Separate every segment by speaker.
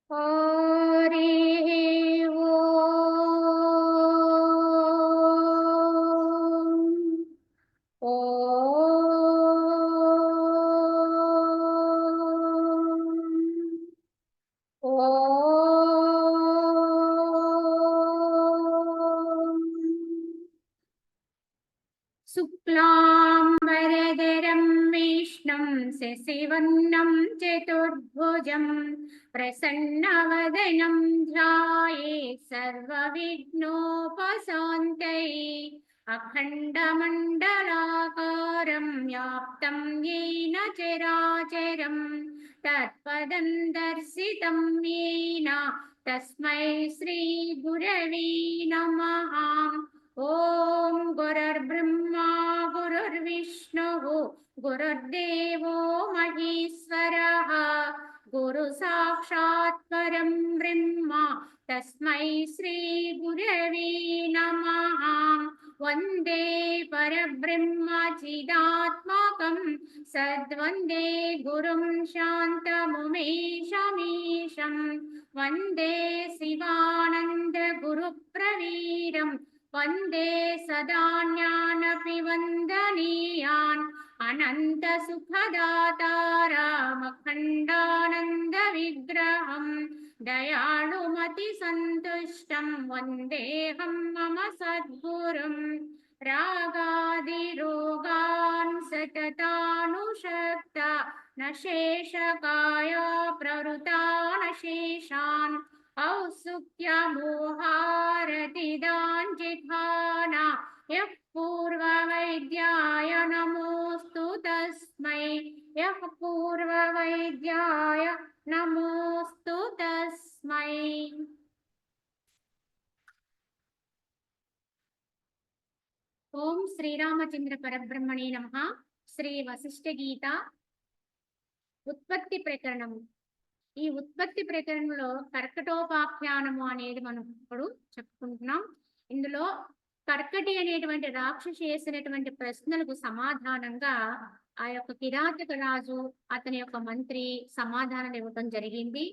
Speaker 1: हरिः ॐ शुक्लाम्बरधरं विष्णुं शशिवर्णं चतुर्भुजं प्रसन्नवदनं ध्यायेत् सर्वविघ्नोपशान्तये अखण्डमण्डलाकारं व्याप्तं येन चराचरं तत्पदं दर्शितं येन तस्मै श्रीगुरवे नमः। ओम गुरुर्ब्रह्मा गुरुर्विष्णुः गुरुर्देवो महेश्वरः गुरु साक्षात् परं ब्रह्म तस्मै श्री गुरवे नमः। वन्दे परब्रह्म चिदात्मकं सद्वन्दे गुरुं शान्तमुमेशमीशं वन्दे शिवानन्द गुरुप्रवीरम् वन्दे सदा ज्ञानपि वन्दनीयान् अनन्त सुखदातारामखण्डानन्द विग्रहं दयालुमति सन्तुष्टं वन्देऽहं मम सद्गुरुं रागादिरोगान् सततानुषक्ता न शेषकाया प्रवृता न शेषान् औत्सुक्यमोहारतिदाञ्जिघाना यः पूर्ववैद्याय नमोऽस्तु तस्मै यः पूर्ववैद्याय नमोऽस्तु तस्मै। ओम श्रीरामचंद्र परब्रह्मणे नमः। श्री वशिष्ठ गीता उत्पत्ति प्रकरणम। ఈ ఉత్పత్తి ప్రకరణంలో కర్కటోపాఖ్యానము అనేది మనం ఇప్పుడు చెప్పుకుంటున్నాం। ఇందులో కర్కటి అనేటువంటి రాక్షసి చేసినటువంటి ప్రశ్నలకు సమాధానంగా ఆ యొక్క కిరాతక రాజు అతని యొక్క మంత్రి సమాధానాలు ఇవ్వటం జరిగింది।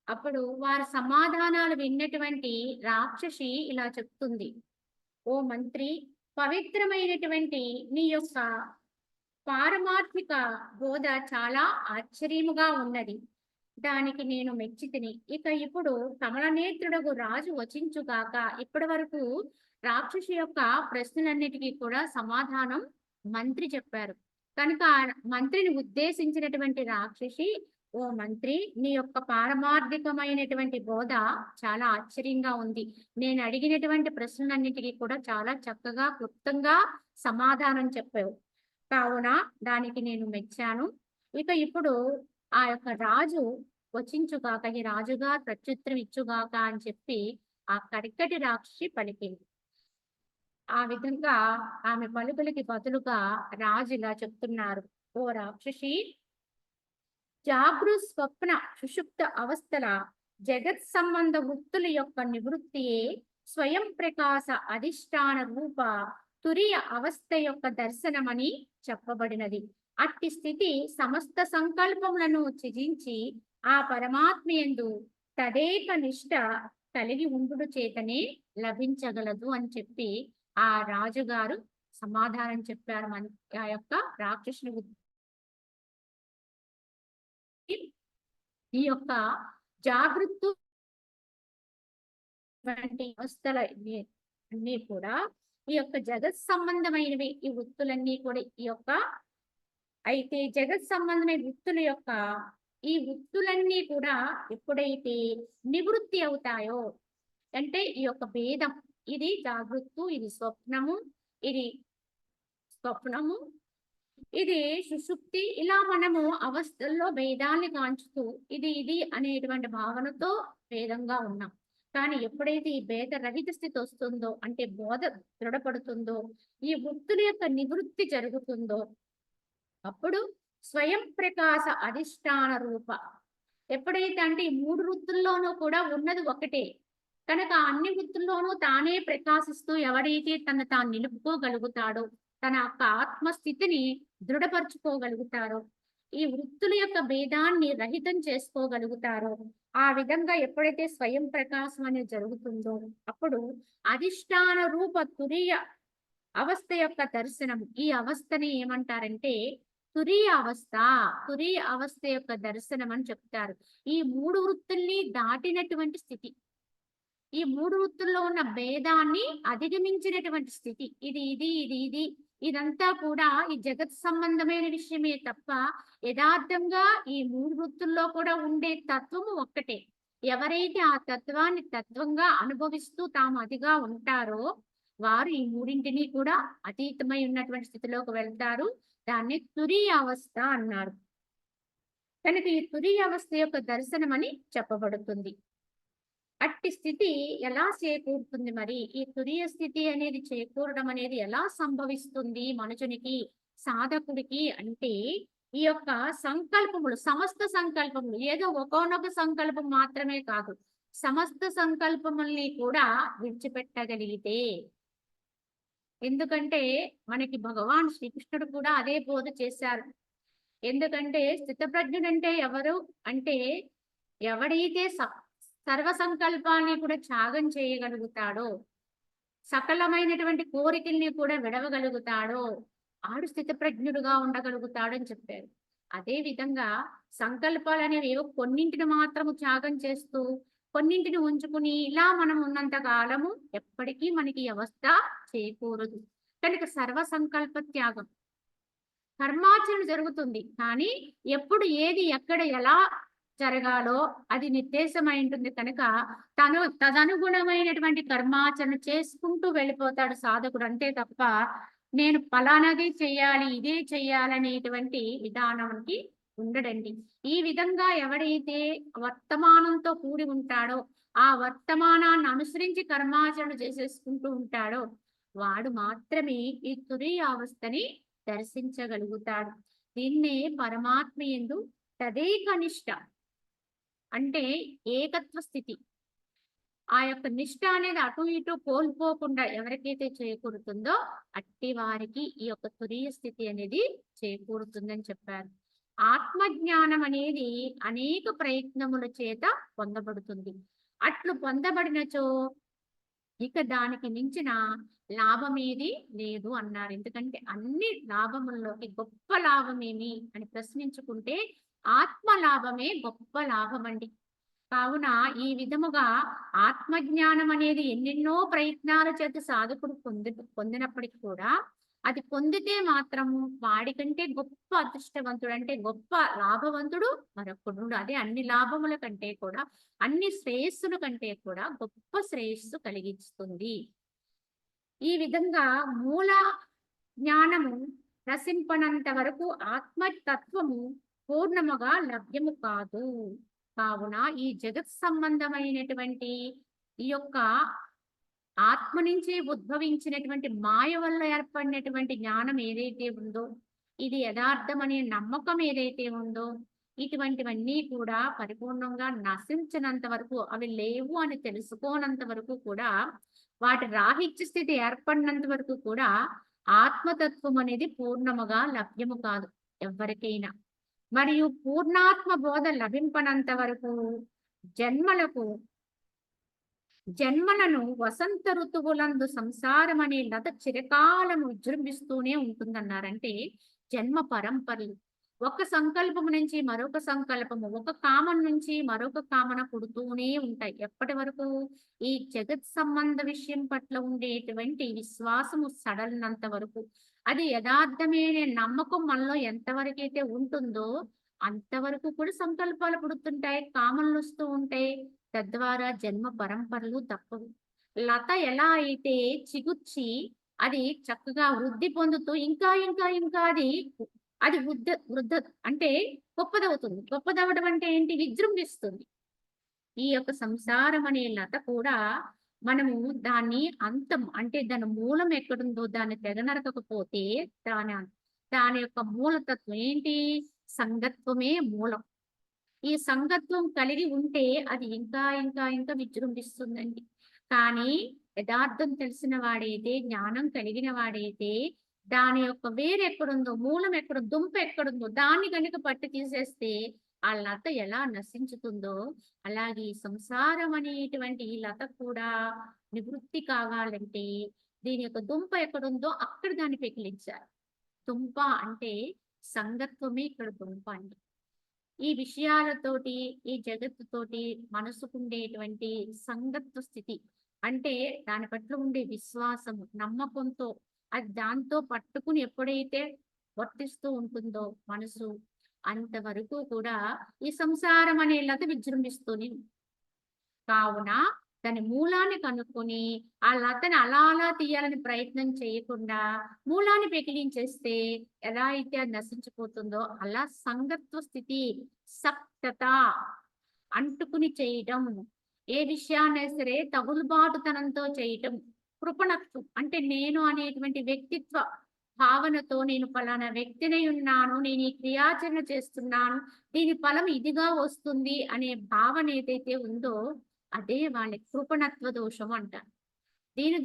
Speaker 1: అప్పుడు వారి సమాధానాలు విన్నటువంటి రాక్షసి ఇలా చెప్తుంది, ఓ మంత్రి, పవిత్రమైనటువంటి నీ యొక్క పారమార్థిక బోధ చాలా ఆశ్చర్యముగా ఉన్నది, దానికి నేను మెచ్చితిని। ఇక ఇప్పుడు కమలనేత్రుడకు రాజు వచించుగాక। ఇప్పటి వరకు రాక్షసి యొక్క ప్రశ్నలన్నిటికీ కూడా సమాధానం మంత్రి చెప్పారు కనుక మంత్రిని ఉద్దేశించినటువంటి రాక్షసి, ఓ మంత్రి, నీ యొక్క పారమార్థికమైనటువంటి బోధ చాలా ఆశ్చర్యంగా ఉంది, నేను అడిగినటువంటి ప్రశ్నలన్నిటికీ కూడా చాలా చక్కగా క్లుప్తంగా సమాధానం చెప్పావు, కావున దానికి నేను మెచ్చాను। ఇక ఇప్పుడు ఆ యొక్క రాజు వచించుగాక, ఈ రాజుగా ప్రత్యుత్తరం ఇచ్చుగాక అని చెప్పి ఆ కర్కటి రాక్షసి పలికింది। ఆ విధంగా ఆమె పలుకులకి బదులుగా రాజు ఇలా చెప్తున్నారు, ఓ రాక్షసి, జాగృ స్వప్న సుషుప్త అవస్థల జగత్ సంబంధ వృత్తుల యొక్క నివృత్తియే స్వయం ప్రకాశ అధిష్టాన రూప తురియ అవస్థ యొక్క దర్శనమని చెప్పబడినది। అట్టి స్థితి సమస్త సంకల్పములను త్యజించి ఆ పరమాత్మయందు తదేక నిష్ట కలిగి ఉండుట చేతనే లభించగలదు అని చెప్పి ఆ రాజుగారు సమాధానం చెప్పారు ఆ యొక్క రాక్షసుని। ఈ యొక్క జాగృతి అవస్థల అన్ని కూడా ఈ యొక్క జగత్ సంబంధమైనవి, ఈ వృత్తులన్నీ కూడా ఈ యొక్క అయితే జగత్ సంబంధమైన వృత్తుల యొక్క ఈ వృత్తులన్నీ కూడా ఎప్పుడైతే నివృత్తి అవుతాయో, అంటే ఈ యొక్క భేదం, ఇది జాగృత్తు, ఇది స్వప్నము, ఇది స్వప్నము, ఇది సుషుప్తి, ఇలా మనము అవస్థల్లో భేదాన్ని కాంచుతూ ఇది అనేటువంటి భావనతో భేదంగా ఉన్నాం। కానీ ఎప్పుడైతే ఈ భేద రహిత స్థితి వస్తుందో, అంటే బోధ దృఢపడుతుందో, ఈ వృత్తుల యొక్క నివృత్తి జరుగుతుందో, అప్పుడు స్వయం ప్రకాశ అధిష్టాన రూప, ఎప్పుడైతే అంటే ఈ మూడు వృత్తుల్లోనూ కూడా ఉన్నది ఒకటే కనుక అన్ని వృత్తుల్లోనూ తానే ప్రకాశిస్తూ ఎవడైతే తాను నిలుపుకోగలుగుతాడో, తన యొక్క ఆత్మస్థితిని దృఢపరచుకోగలుగుతారో, ఈ వృత్తుల యొక్క భేదాన్ని రహితం చేసుకోగలుగుతారో, ఆ విధంగా ఎప్పుడైతే స్వయం ప్రకాశం అనేది జరుగుతుందో, అప్పుడు అధిష్టాన రూప తురీయ అవస్థ యొక్క దర్శనం. ఈ అవస్థని ఏమంటారంటే తురీయ అవస్థ. తురీయ అవస్థ యొక్క దర్శనం అని చెప్తారు. ఈ 3 వృత్తుల్ని దాటినటువంటి స్థితి. ఈ 3 వృత్తుల్లో ఉన్న భేదాన్ని అధిగమించినటువంటి స్థితి. ఇది ఇదంతా కూడా ఈ జగత్ సంబంధమైన విషయమే తప్ప యథార్థంగా ఈ 3 వృత్తుల్లో కూడా ఉండే తత్వము ఒక్కటే. ఎవరైతే ఆ తత్వాన్ని తత్వంగా అనుభవిస్తూ తాము అదిగా ఉంటారో వారు ఈ మూడింటిని కూడా అతీతమై ఉన్నటువంటి స్థితిలోకి వెళ్తారు. దాన్ని తురీయ అవస్థ అన్నారు. కనుక ఈ తురీయ అవస్థ యొక్క దర్శనం అని చెప్పబడుతుంది. అట్టి స్థితి ఎలా చేకూరుతుంది మరి? ఈ తురీయ స్థితి అనేది చేకూరడం అనేది ఎలా సంభవిస్తుంది మనుషునికి, సాధకుడికి అంటే ఈ యొక్క సంకల్పములు, సమస్త సంకల్పములు, ఏదో ఒకానొక సంకల్పం మాత్రమే కాదు, సమస్త సంకల్పముల్ని కూడా విడిచిపెట్టగలిగితే. ఎందుకంటే మనకి భగవాన్ శ్రీకృష్ణుడు కూడా అదే బోధ చేశారు. ఎందుకంటే స్థితప్రజ్ఞుడంటే ఎవరు అంటే ఎవడైతే సర్వ సంకల్పాన్ని కూడా త్యాగం చేయగలుగుతాడో, సకలమైనటువంటి కోరికల్ని కూడా విడవగలుగుతాడో ఆడు స్థితప్రజ్ఞుడుగా ఉండగలుగుతాడు అని చెప్పారు. అదే విధంగా సంకల్పాలు అనేవి ఏవో కొన్నింటిని మాత్రము త్యాగం చేస్తూ కొన్నింటిని ఉంచుకుని ఇలా మనం ఉన్నంత కాలము ఎప్పటికీ మనకి అవస్థ చేకూరదు. కనుక సర్వ సంకల్ప త్యాగం కర్మాచరణ జరుగుతుంది. కానీ ఎప్పుడు ఏది ఎక్కడ ఎలా జరగాలో అది నిర్దేశమై ఉంటుంది కనుక తదనుగుణమైనటువంటి కర్మాచరణ చేసుకుంటూ వెళ్ళిపోతాడు సాధకుడు. అంతే తప్ప నేను ఫలానాదే చెయ్యాలి, ఇదే చెయ్యాలనేటువంటి విధానానికి ఉండడండి. ఈ విధంగా ఎవడైతే వర్తమానంతో కూడి ఉంటాడో, ఆ వర్తమానాన్ని అనుసరించి కర్మాచరణ చేసేసుకుంటూ ఉంటాడో వాడు మాత్రమే ఈ తురీయ అవస్థని దర్శించగలుగుతాడు. దీన్నే పరమాత్మ యందు తదేకనిష్ట అంటే ఏకత్వ స్థితి. ఆ యొక్క నిష్ట అనేది అటు ఇటు కోల్పోకుండా ఎవరికైతే చేకూరుతుందో అట్టి వారికి ఈ యొక్క తురీయ స్థితి అనేది చేకూరుతుందని చెప్పారు. ఆత్మజ్ఞానం అనేది అనేక ప్రయత్నముల చేత పొందబడుతుంది. అట్లు పొందబడినచో ఇక దానికి మించిన లాభం ఏది లేదు అన్నారు. ఎందుకంటే అన్ని లాభముల్లోకి గొప్ప లాభం ఏమి అని ప్రశ్నించుకుంటే ఆత్మ లాభమే గొప్ప లాభం అండి. కావున ఈ విధముగా ఆత్మజ్ఞానం అనేది ఎన్నెన్నో ప్రయత్నాల చేత సాధకుడు పొందినప్పటికీ కూడా అది పొందితే మాత్రము వాడికంటే గొప్ప అదృష్టవంతుడు అంటే గొప్ప లాభవంతుడు మరొకడు. అదే అన్ని లాభముల కంటే కూడా, అన్ని శ్రేయస్సుల కంటే కూడా గొప్ప శ్రేయస్సు కలిగిస్తుంది. ఈ విధంగా మూల జ్ఞానము రసింపనంత వరకు ఆత్మతత్వము పూర్ణముగా లభ్యము కాదు. కావున ఈ జగత్ సంబంధమైనటువంటి ఈ యొక్క ఆత్మ నుంచి ఉద్భవించినటువంటి మాయ వల్ల ఏర్పడినటువంటి జ్ఞానం ఏదైతే ఉందో, ఇది యథార్థం అనే నమ్మకం ఏదైతే ఉందో, ఇటువంటివన్నీ కూడా పరిపూర్ణంగా నశించినంత వరకు, అవి లేవు అని తెలుసుకోనంత వరకు కూడా, వాటి రాహిత్య స్థితి ఏర్పడినంత వరకు కూడా ఆత్మతత్వం అనేది పూర్ణముగా లభ్యము కాదు ఎవరికైనా. మరియు పూర్ణాత్మ బోధ లభింపనంత వరకు జన్మలను వసంత ఋతువులందు సంసారం అనే లత చిరకాలము విజృంభిస్తూనే ఉంటుందన్నారంటే జన్మ పరంపరలు ఒక సంకల్పము నుంచి మరొక సంకల్పము, ఒక కామం నుంచి మరొక కామన పుడుతూనే ఉంటాయి. ఎప్పటి వరకు? ఈ జగత్ సంబంధ విషయం పట్ల ఉండేటువంటి విశ్వాసము సడలినంత వరకు, అది యథార్థమే అనే నమ్మకం మనలో ఎంతవరకైతే ఉంటుందో అంతవరకు కూడా సంకల్పాలు పుడుతుంటాయి, కామనలు వస్తూ ఉంటాయి. తద్వారా జన్మ పరంపరలు తప్పవు. లత ఎలా అయితే చిగుర్చి అది చక్కగా వృద్ధి పొందుతూ ఇంకా ఇంకా ఇంకా అది వృద్ధ అంటే గొప్పదవుతుంది. గొప్పదవడం అంటే ఏంటి? విజృంభిస్తుంది. ఈ యొక్క సంసారం అనే లత కూడా మనము దాన్ని అంతం అంటే దాని మూలం ఎక్కడుందో దాన్ని తెగనరకపోతే దాని యొక్క మూలతత్వం ఏంటి? సంగత్వమే మూలం. ఈ సంగత్వం కలిగి ఉంటే అది ఇంకా ఇంకా ఇంకా విజృంభిస్తుందండి. కానీ యథార్థం తెలిసిన వాడైతే, జ్ఞానం కలిగిన వాడైతే దాని యొక్క వేరు ఎక్కడుందో, మూలం ఎక్కడుందో, దుంప ఎక్కడుందో దాన్ని గనుక పట్టి తీసేస్తే ఆ లత ఎలా నశించుతుందో, అలాగే ఈ సంసారం అనేటువంటి ఈ లత కూడా నివృత్తి కావాలంటే దీని యొక్క దుంప ఎక్కడుందో అక్కడ దాన్ని పెకిలించాలి. దుంప అంటే సంగత్వమే ఇక్కడ దుంప అండి. ఈ విషయాలతోటి, ఈ జగత్తుతోటి మనసుకుండేటువంటి సంగత్వ స్థితి అంటే దాని పట్ల ఉండే విశ్వాసము, నమ్మకంతో అది దాంతో పట్టుకుని ఎప్పుడైతే వర్తిస్తూ ఉంటుందో మనసు, అంతవరకు కూడా ఈ సంసారం అనే లత విజృంభిస్తూనే ఉంటుంది. కావున దాని మూలాన్ని కనుక్కొని ఆ లతని అలా అలా తీయాలని ప్రయత్నం చేయకుండా మూలాన్ని పెకిలించేస్తే ఎలా అయితే అది నశించిపోతుందో అలా సంగత్వ స్థితి, సప్తత అంటుకుని చేయటం, ఏ విషయాన్నైనా సరే తగులుబాటుతనంతో చేయటం, కృపణత్వం అంటే నేను అనేటువంటి వ్యక్తిత్వ భావనతో నేను పలానా వ్యక్తినై ఉన్నాను, నేను ఈ క్రియాచరణ చేస్తున్నాను, దీని ఫలం ఇదిగా వస్తుంది అనే భావన ఏదైతే ఉందో అదే వాళ్ళ కృపణత్వ దోషం అంటారు. దీని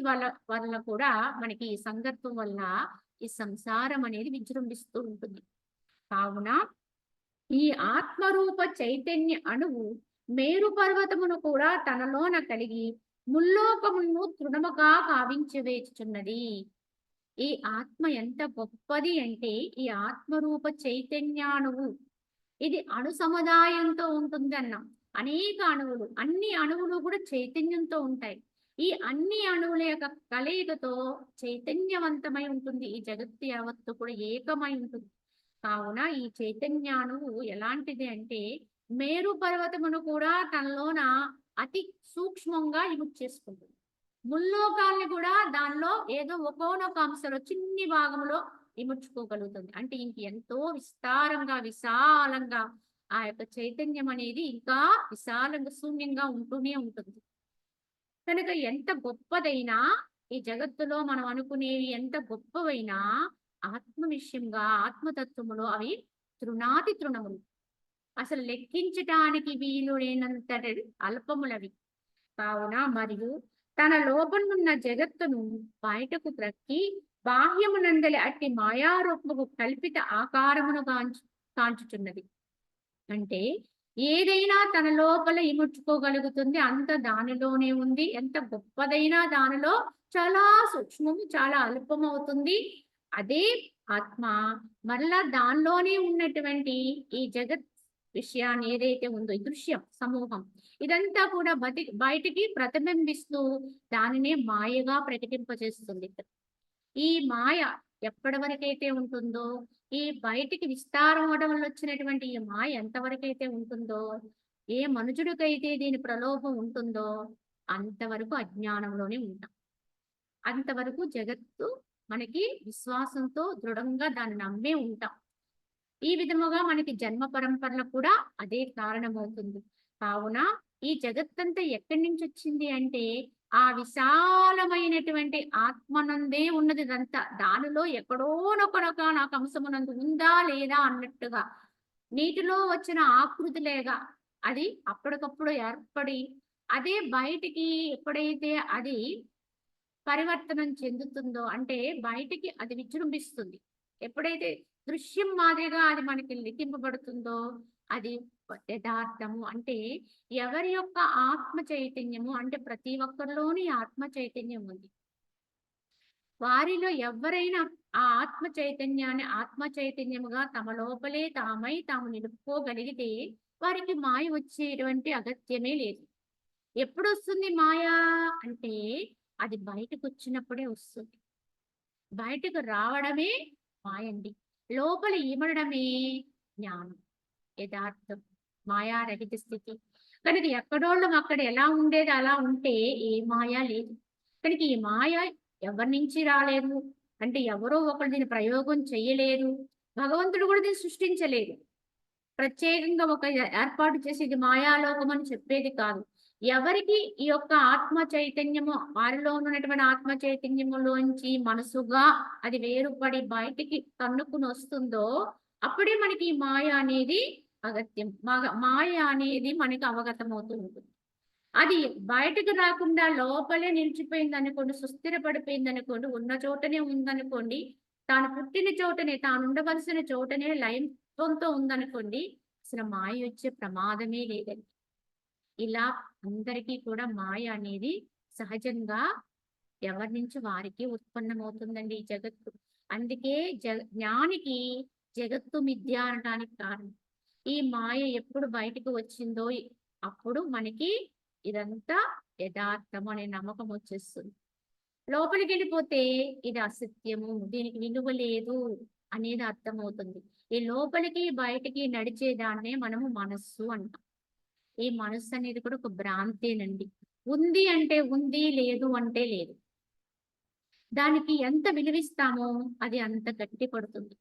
Speaker 1: వల్ల కూడా మనకి ఈ సంగత్వం వల్ల ఈ సంసారం అనేది విజృంభిస్తూ ఉంటుంది. కావున ఈ ఆత్మరూప చైతన్య అణువు మేరు పర్వతమును కూడా తనలోన కలిగి ముల్లోకమును తృణముగా కావించివేచుచున్నది. ఈ ఆత్మ ఎంత గొప్పది అంటే ఈ ఆత్మరూప చైతన్యాణువు ఇది అణు సముదాయంతో ఉంటుంది అన్నాం. అనేక అణువులు, అన్ని అణువులు కూడా చైతన్యంతో ఉంటాయి. ఈ అన్ని అణువుల యొక్క కలయికతో చైతన్యవంతమై ఉంటుంది. ఈ జగత్తు యావత్తు కూడా ఏకమై ఉంటుంది. కావున ఈ చైతన్యాణువు ఎలాంటిది అంటే మేరు పర్వతమును కూడా తనలోన అతి సూక్ష్మంగా చేసుకుంటుంది. ముల్లోకాల్ని కూడా దానిలో ఏదో ఒకోనొక అంశంలో చిన్ని భాగంలో ఇముడ్చుకోగలుగుతుంది. అంటే ఇంక ఎంతో విస్తారంగా, విశాలంగా ఆ యొక్క చైతన్యం అనేది ఇంకా విశాలంగా, శూన్యంగా ఉంటూనే ఉంటుంది. కనుక ఎంత గొప్పదైనా ఈ జగత్తులో మనం అనుకునేవి ఎంత గొప్పవైనా ఆత్మ విషయంగా, ఆత్మతత్వములో అవి తృణాతి తృణములు. అసలు లెక్కించటానికి వీలు లేనంతటి అల్పములవి. కావున మరియు తన లోపనున్న జగత్తును బయటకు త్రక్కి బాహ్యమునందలి అట్టి మాయారూపము కల్పిత ఆకారమును కాంచుచున్నది. అంటే ఏదైనా తన లోపల ఇముడ్చుకోగలుగుతుంది, అంత దానిలోనే ఉంది. ఎంత గొప్పదైనా దానిలో చాలా సూక్ష్మము, చాలా అల్పమవుతుంది. అదే ఆత్మ మరలా దానిలోనే ఉన్నటువంటి ఈ జగత్ విషయాన్ని ఏదైతే ఉందో ఈ దృశ్యం సమూహం ఇదంతా కూడా బయటికి ప్రతిబింబిస్తూ దానినే మాయగా ప్రకటింపజేస్తుంది. ఈ మాయ ఎప్పటి వరకైతే ఉంటుందో, ఈ బయటికి విస్తారం అవడం వల్ల వచ్చినటువంటి ఈ మాయ ఎంతవరకైతే ఉంటుందో, ఏ మనుషుడికైతే దీని ప్రలోభం ఉంటుందో అంతవరకు అజ్ఞానంలోనే ఉంటాం. అంతవరకు జగత్తు మనకి విశ్వాసంతో దృఢంగా దాన్ని నమ్మే ఉంటాం. ఈ విధముగా మనకి జన్మ పరంపరలో కూడా అదే కారణమవుతుంది. కావున ఈ జగత్తంతా ఎక్కడి నుంచి వచ్చింది అంటే ఆ విశాలమైనటువంటి ఆత్మనందే ఉన్నది ఇదంతా. దానిలో ఎక్కడోనొకనొక నాకు అంశమునందు ఉందా లేదా అన్నట్టుగా నీటిలో వచ్చిన ఆకృతిలేగా అది అప్పటికప్పుడు ఏర్పడి అదే బయటికి ఎప్పుడైతే అది పరివర్తనం చెందుతుందో అంటే బయటికి అది విజృంభిస్తుంది. ఎప్పుడైతే దృశ్యం మాదిరిగా అది మనకి లిఖింపబడుతుందో అది యథార్థము. అంటే ఎవరి యొక్క ఆత్మ చైతన్యము అంటే ప్రతి ఒక్కరిలోని ఆత్మ చైతన్యం ఉంది. వారిలో ఎవరైనా ఆ ఆత్మ చైతన్యాన్ని ఆత్మ చైతన్యముగా తమ లోపలే తామై తాము నిలుపుకోగలిగితే వారికి మాయ వచ్చేటువంటి అగత్యమే లేదు. ఎప్పుడు వస్తుంది మాయ అంటే అది బయటకు వచ్చినప్పుడే వస్తుంది. బయటకు రావడమే మాయండి. లోపల ఇమడమే జ్ఞానం, యథార్థం, మాయారహిత స్థితి. కనుక ఎక్కడోళ్ళం అక్కడ ఎలా ఉండేది అలా ఉంటే ఏ మాయా లేదు. కనుక ఈ మాయ ఎవరి నుంచి రాలేదు అంటే ఎవరో ఒకరు దీని ప్రయోగం చేయలేదు. భగవంతుడు కూడా దీన్ని సృష్టించలేదు. ప్రత్యేకంగా ఒక ఏర్పాటు చేసి ఇది మాయాలోకం అని చెప్పేది కాదు. ఎవరికి ఈ యొక్క ఆత్మ చైతన్యము వారిలో ఉన్నటువంటి ఆత్మ చైతన్యములోంచి మనసుగా అది వేరుపడి బయటికి తన్నుకుని వస్తుందో అప్పుడే మనకి ఈ మాయ అనేది అగత్యం. మాయ అనేది మనకి అవగతం అవుతూ ఉంటుంది. అది బయటకు రాకుండా లోపలే నిలిచిపోయింది అనుకోండి, సుస్థిర పడిపోయింది అనుకోండి, ఉన్న చోటనే ఉందనుకోండి, తాను పుట్టిన చోటనే, తాను ఉండవలసిన చోటనే లయంతో ఉందనుకోండి, అసలు మాయ వచ్చే ప్రమాదమే లేదండి. ఇలా అందరికీ కూడా మాయ అనేది సహజంగా ఎవరి నుంచి వారికి ఉత్పన్నమవుతుందండి ఈ జగత్తు. అందుకే జ్ఞానికి జగత్తు మిథ్య అనటానికి కారణం. ఈ మాయ ఎప్పుడు బయటకు వచ్చిందో అప్పుడు మనకి ఇదంతా యథార్థం అనే నమ్మకం వచ్చేస్తుంది. లోపలికెళ్ళిపోతే ఇది అసత్యము, దీనికి విలువ లేదు అనేది అర్థమవుతుంది. ఈ లోపలికి, బయటికి నడిచేదాన్నే మనము మనస్సు అంటాం. ఈ మనస్సు అనేది కూడా ఒక భ్రాంతేనండి. ఉంది అంటే ఉంది, లేదు అంటే లేదు. దానికి ఎంత విలువిస్తామో అది అంత గట్టి పడుతుంది.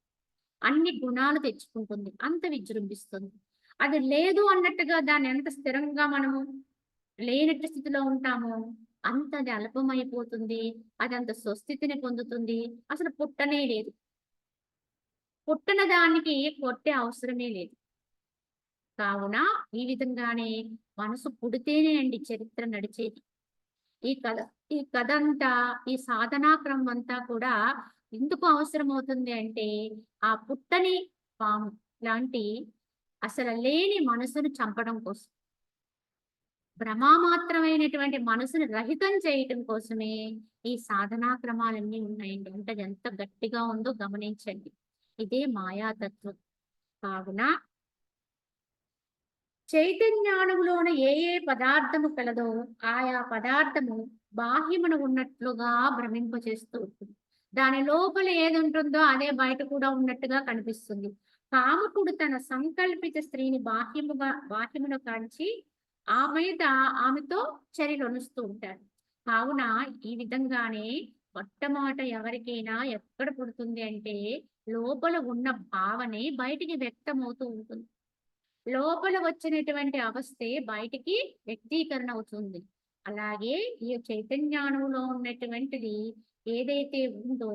Speaker 1: అన్ని గుణాలు తెచ్చుకుంటుంది. అంత విజృంభిస్తుంది. అది లేదు అన్నట్టుగా దాన్ని ఎంత స్థిరంగా మనము లేనట్టి స్థితిలో ఉంటామో అంత అది అల్పమైపోతుంది. అదంత స్వస్థితిని పొందుతుంది. అసలు పుట్టనే లేదు. పుట్టన దానికి కొట్టే అవసరమే లేదు. కావున ఈ విధంగానే మనసు పుడితేనే అండి చరిత్ర నడిచేది. ఈ కథ ఈ కథ అంతా, ఈ సాధనా క్రమం అంతా కూడా ఎందుకు అవసరమవుతుంది అంటే, ఆ పుట్టని పాము లాంటి అసలు లేని మనసును చంపడం కోసం. భ్రమామాత్రమైనటువంటి మనసుని రహితం చేయటం కోసమే ఈ సాధనా క్రమాలన్నీ ఉన్నాయండి. అంటే అది ఎంత గట్టిగా ఉందో గమనించండి. ఇదే మాయాతత్వం. కావున చైతన్యాణువులోన ఏ ఏ పదార్థము కలదో ఆయా పదార్థము బాహ్యమున ఉన్నట్లుగా భ్రమింపచేస్తూ ఉంటుంది. దాని లోపల ఏది ఉంటుందో అదే బయట కూడా ఉన్నట్టుగా కనిపిస్తుంది. కాముకుడు తన సంకల్పిత స్త్రీని బాహ్యమును కాంచి ఆమెతో చర్యలొనుస్తూ ఉంటాడు. కావున ఈ విధంగానే మొట్టమొదట ఎవరికైనా ఎక్కడ పుడుతుంది అంటే లోపల ఉన్న భావనే బయటికి వ్యక్తమవుతూ ఉంటుంది. లోపల వచ్చినటువంటి అవస్థే బయటికి వ్యక్తీకరణ అవుతుంది. అలాగే ఈ చైతన్యాణువులో ఉన్నటువంటిది ఏదైతే ఉందో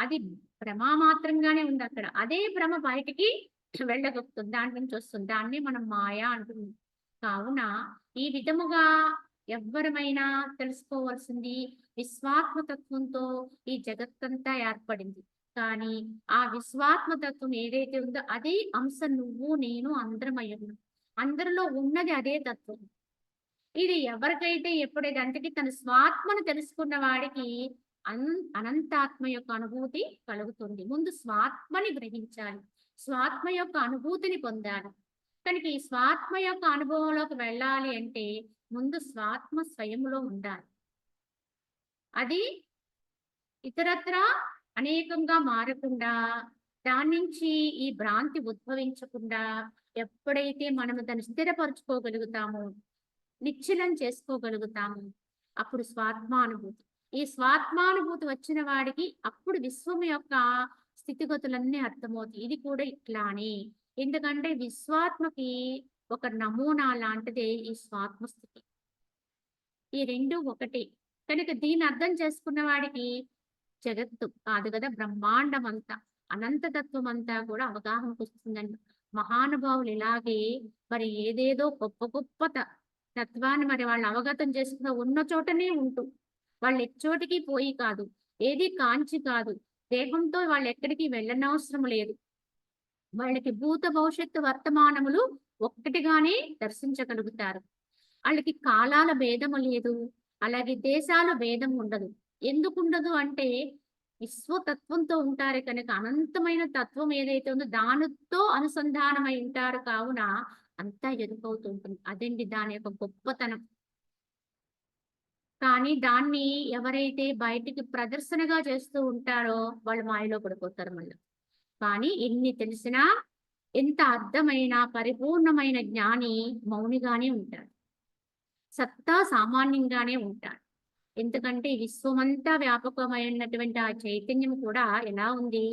Speaker 1: అది భ్రమ మాత్రంగానే ఉంది అక్కడ. అదే భ్రమ బయటికి వెళ్ళగొక్కుతుంది. దాని నుంచి వస్తుంది. దాన్ని మనం మాయ అంటున్నాం. కావున ఈ విధముగా ఎవ్వరమైనా తెలుసుకోవాల్సింది విశ్వాత్మతత్వంతో ఈ జగత్తంతా ఏర్పడింది. కానీ ఆ విశ్వాత్మతత్వం ఏదైతే ఉందో అదే అంశ నువ్వు నేను అందరమయ్యున్నాం. అందరిలో ఉన్నది అదే తత్వం. ఇది ఎవరికైతే ఎప్పుడైతే అంటే తన స్వాత్మను తెలుసుకున్న వాడికి అనంతాత్మ యొక్క అనుభూతి కలుగుతుంది. ముందు స్వాత్మని గ్రహించాలి. స్వాత్మ యొక్క అనుభూతిని పొందాలి. కనుక ఈ స్వాత్మ యొక్క అనుభవంలోకి వెళ్ళాలి అంటే ముందు స్వాత్మ స్వయంలో ఉండాలి. అది ఇతరత్రా అనేకంగా మారకుండా, దాని నుంచి ఈ భ్రాంతి ఉద్భవించకుండా ఎప్పుడైతే మనము దాన్ని స్థిరపరచుకోగలుగుతామో, నిశ్చలం చేసుకోగలుగుతాము, అప్పుడు స్వాత్మానుభూతి. ఈ స్వాత్మానుభూతి వచ్చిన వాడికి అప్పుడు విశ్వం యొక్క స్థితిగతులన్నీ అర్థమవుతాయి. ఇది కూడా ఇట్లానే. ఎందుకంటే విశ్వాత్మకి ఒక నమూనా లాంటిదే ఈ స్వాత్మ స్థితి. ఈ రెండు ఒకటే. కనుక దీన్ని అర్థం చేసుకున్న వాడికి జగత్తు కాదు కదా, బ్రహ్మాండం అంతా, అనంతతత్వం అంతా కూడా అవగాహనకు వస్తుందండి. మహానుభావులు ఇలాగే మరి ఏదేదో గొప్ప గొప్ప తత్వాన్ని మరి వాళ్ళు అవగతం చేసుకున్న ఉన్న చోటనే ఉంటూ, వాళ్ళు ఎచ్చోటికి పోయి కాదు, ఏది కాంచి కాదు, దేహంతో వాళ్ళు ఎక్కడికి వెళ్ళనవసరం లేదు. వాళ్ళకి భూత భవిష్యత్తు వర్తమానములు ఒక్కటిగానే దర్శించగలుగుతారు. వాళ్ళకి కాలాల భేదము లేదు, అలాగే దేశాల భేదం ఉండదు. ఎందుకుండదు అంటే విశ్వతత్వంతో ఉంటారు కనుక అనంతమైన తత్వం ఏదైతే ఉందో దానితో అనుసంధానమై ఉంటారు. కావున అంతా ఎదుకవుతుంటుంది. అదండి దాని యొక్క గొప్పతనం. కానీ దాన్ని ఎవరైతే బయటికి ప్రదర్శనగా చేస్తూ ఉంటారో వాళ్ళు మాయలో పడిపోతారు మళ్ళీ. కానీ ఎన్ని తెలిసినా, ఎంత అర్థమైన పరిపూర్ణమైన జ్ఞాని మౌనిగానే ఉంటాడు. సత్తా సామాన్యంగానే ఉంటాడు. ఎందుకంటే విశ్వమంతా వ్యాపకమైనటువంటి ఆ చైతన్యం కూడా ఎలా ఉంది,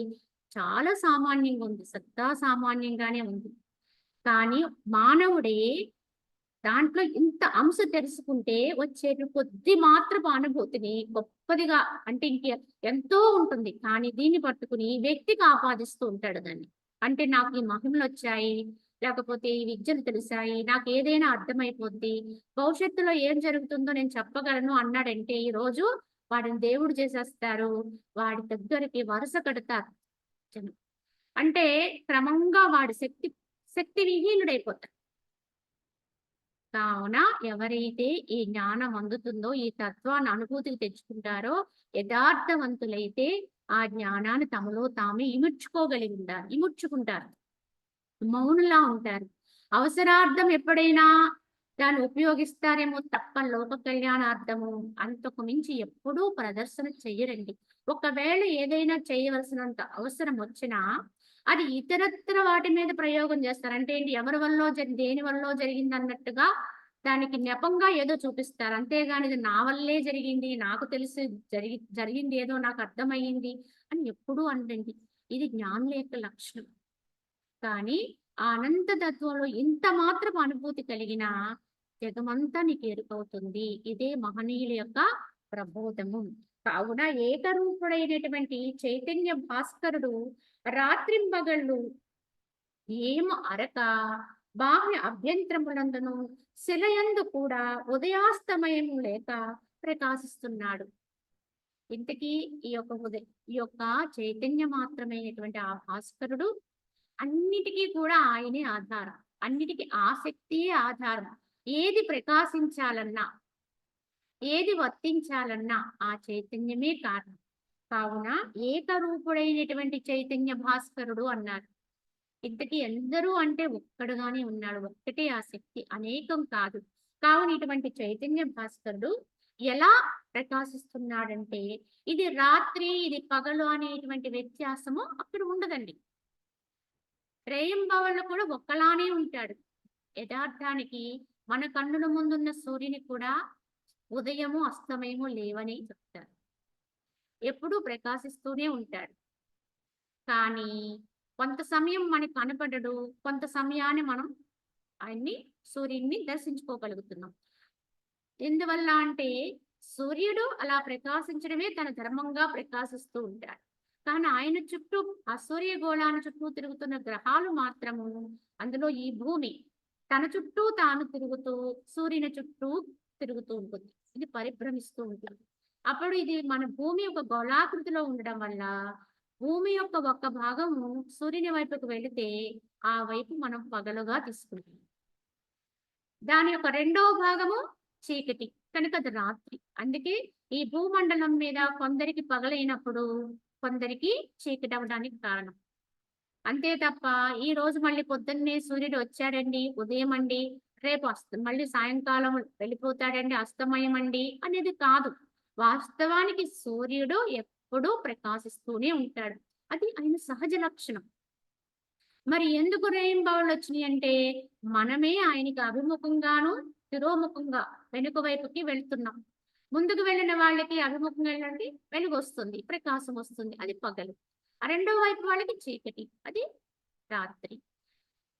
Speaker 1: చాలా సామాన్యంగా ఉంది. సత్తా సామాన్యంగానే ఉంది. కానీ మానవుడే దాంట్లో ఇంత అంశ తెలుసుకుంటే వచ్చే కొద్ది మాత్రపు అనుభూతిని గొప్పదిగా అంటే ఎంతో ఉంటుంది. కానీ దీన్ని పట్టుకుని వ్యక్తికి ఆపాదిస్తూ ఉంటాడు దాన్ని. అంటే నాకు ఈ మహిమలు వచ్చాయి, లేకపోతే ఈ విద్యలు తెలిసాయి, నాకు ఏదైనా అర్థమైపోద్ది, భవిష్యత్తులో ఏం జరుగుతుందో నేను చెప్పగలను అన్నాడంటే ఈ రోజు వాడిని దేవుడు చేసేస్తారు. వాడి దగ్గరికి వరుస కడతారు. జనం. అంటే క్రమంగా వాడి శక్తి విహీనుడైపోతాడు. కావున ఎవరైతే ఈ జ్ఞానం అందుతుందో, ఈ తత్వాన్ని అనుభూతికి తెచ్చుకుంటారో, యథార్థవంతులైతే ఆ జ్ఞానాన్ని తమలో తామే ఇముడ్చుకుంటారు. మౌనులా ఉంటారు. అవసరార్థం ఎప్పుడైనా దాన్ని ఉపయోగిస్తారేమో తప్ప లోక కళ్యాణార్థము అంతకు మించి ఎప్పుడూ ప్రదర్శన చెయ్యరండి. ఒకవేళ ఏదైనా చేయవలసినంత అవసరం వచ్చినా, అది ఇతరత్ర వాటి మీద ప్రయోగం చేస్తారు. అంటే ఏంటి, ఎవరి వల్లో దేని వల్లో జరిగిందన్నట్టుగా దానికి నెపంగా ఏదో చూపిస్తారు. అంతేగాని ఇది నా వల్లే జరిగింది, నాకు తెలిసి జరిగింది ఏదో నాకు అర్థమయ్యింది అని ఎప్పుడూ అనరండి. ఇది జ్ఞానుల యొక్క లక్షణం. కానీ ఆ అనంత తత్వంలో ఇంత మాత్రపు అనుభూతి కలిగినా జగమంతా నీకు ఎరుకవుతుంది. ఇదే మహనీయుల యొక్క ప్రబోధము. కావున ఏకరూపుడైనటువంటి చైతన్య భాస్కరుడు రాత్రింబగళ్ళు ఏము అరక బాహ్య అభ్యంతరములందును శిలయందు కూడా ఉదయాస్తమయము లేక ప్రకాశిస్తున్నాడు. ఇంతకీ ఈ యొక్క చైతన్య మాత్రమైనటువంటి ఆ భాస్కరుడు అన్నిటికీ కూడా ఆయనే ఆధారం. అన్నిటికీ ఆసక్తియే ఆధారం. ఏది ప్రకాశించాలన్నా, ఏది వర్తించాలన్నా ఆ చైతన్యమే కారణం. కావున ఏకరూపుడైనటువంటి చైతన్య భాస్కరుడు అన్నారు. ఇంతకీ ఎందరూ అంటే ఒక్కడుగానే ఉన్నాడు. ఒక్కటే ఆ శక్తి, అనేకం కాదు. కావున ఇటువంటి చైతన్య భాస్కరుడు ఎలా ప్రకాశిస్తున్నాడంటే, ఇది రాత్రి, ఇది పగలు అనేటువంటి వ్యత్యాసము అక్కడ ఉండదండి. రేయింబవళ్ళు కూడా ఒక్కలానే ఉంటాడు. యథార్థానికి మన కన్నుల ముందున్న సూర్యుని కూడా ఉదయము, అస్తమయము లేవని చెప్తారు. ఎప్పుడూ ప్రకాశిస్తూనే ఉంటాడు. కానీ కొంత సమయం మనకు కనపడడు. కొంత సమయాన్ని మనం సూర్యుడిని దర్శించుకోగలుగుతున్నాం. ఎందువల్ల అంటే సూర్యుడు అలా ప్రకాశించడమే తన ధర్మంగా ప్రకాశిస్తూ ఉంటాడు. కానీ ఆయన చుట్టూ ఆ సూర్యగోళాన్ని చుట్టూ తిరుగుతున్న గ్రహాలు మాత్రము, అందులో ఈ భూమి తన చుట్టూ తాను తిరుగుతూ సూర్యుని చుట్టూ తిరుగుతూ ఉంటుంది. ఇది పరిభ్రమిస్తూ ఉంటుంది. అప్పుడు ఇది మన భూమి ఒక గోళాకృతిలో ఉండడం వల్ల భూమి యొక్క ఒక భాగము సూర్యుని వైపుకు వెళితే ఆ వైపు మనం పగలుగా తీసుకుంటాం. దాని యొక్క రెండో భాగము చీకటి కనుక అది రాత్రి. అందుకే ఈ భూమండలం మీద కొందరికి పగలైనప్పుడు కొందరికి చీకటి అవ్వడానికి కారణం. అంతే తప్ప ఈ రోజు మళ్ళీ పొద్దున్నే సూర్యుడు వచ్చాడండి, ఉదయం అండి, రేపు మళ్ళీ సాయంకాలం వెళ్ళిపోతాడండి, అస్తమయం అండి అనేది కాదు. వాస్తవానికి సూర్యుడు ఎప్పుడూ ప్రకాశిస్తూనే ఉంటాడు. అది ఆయన సహజ లక్షణం. మరి ఎందుకు రెయిన్బోలు వచ్చినాయి అంటే, మనమే ఆయనకి అభిముఖంగాను, తిరోముఖంగా వెనుక వైపుకి వెళ్తున్నాం. ముందుకు వెళ్ళిన వాళ్ళకి అభిముఖంగా వెళ్ళండి, వెలుగొస్తుంది, ప్రకాశం వస్తుంది. అది పగలు. ఆ రెండో వైపు వాళ్ళకి చీకటి, అది రాత్రి.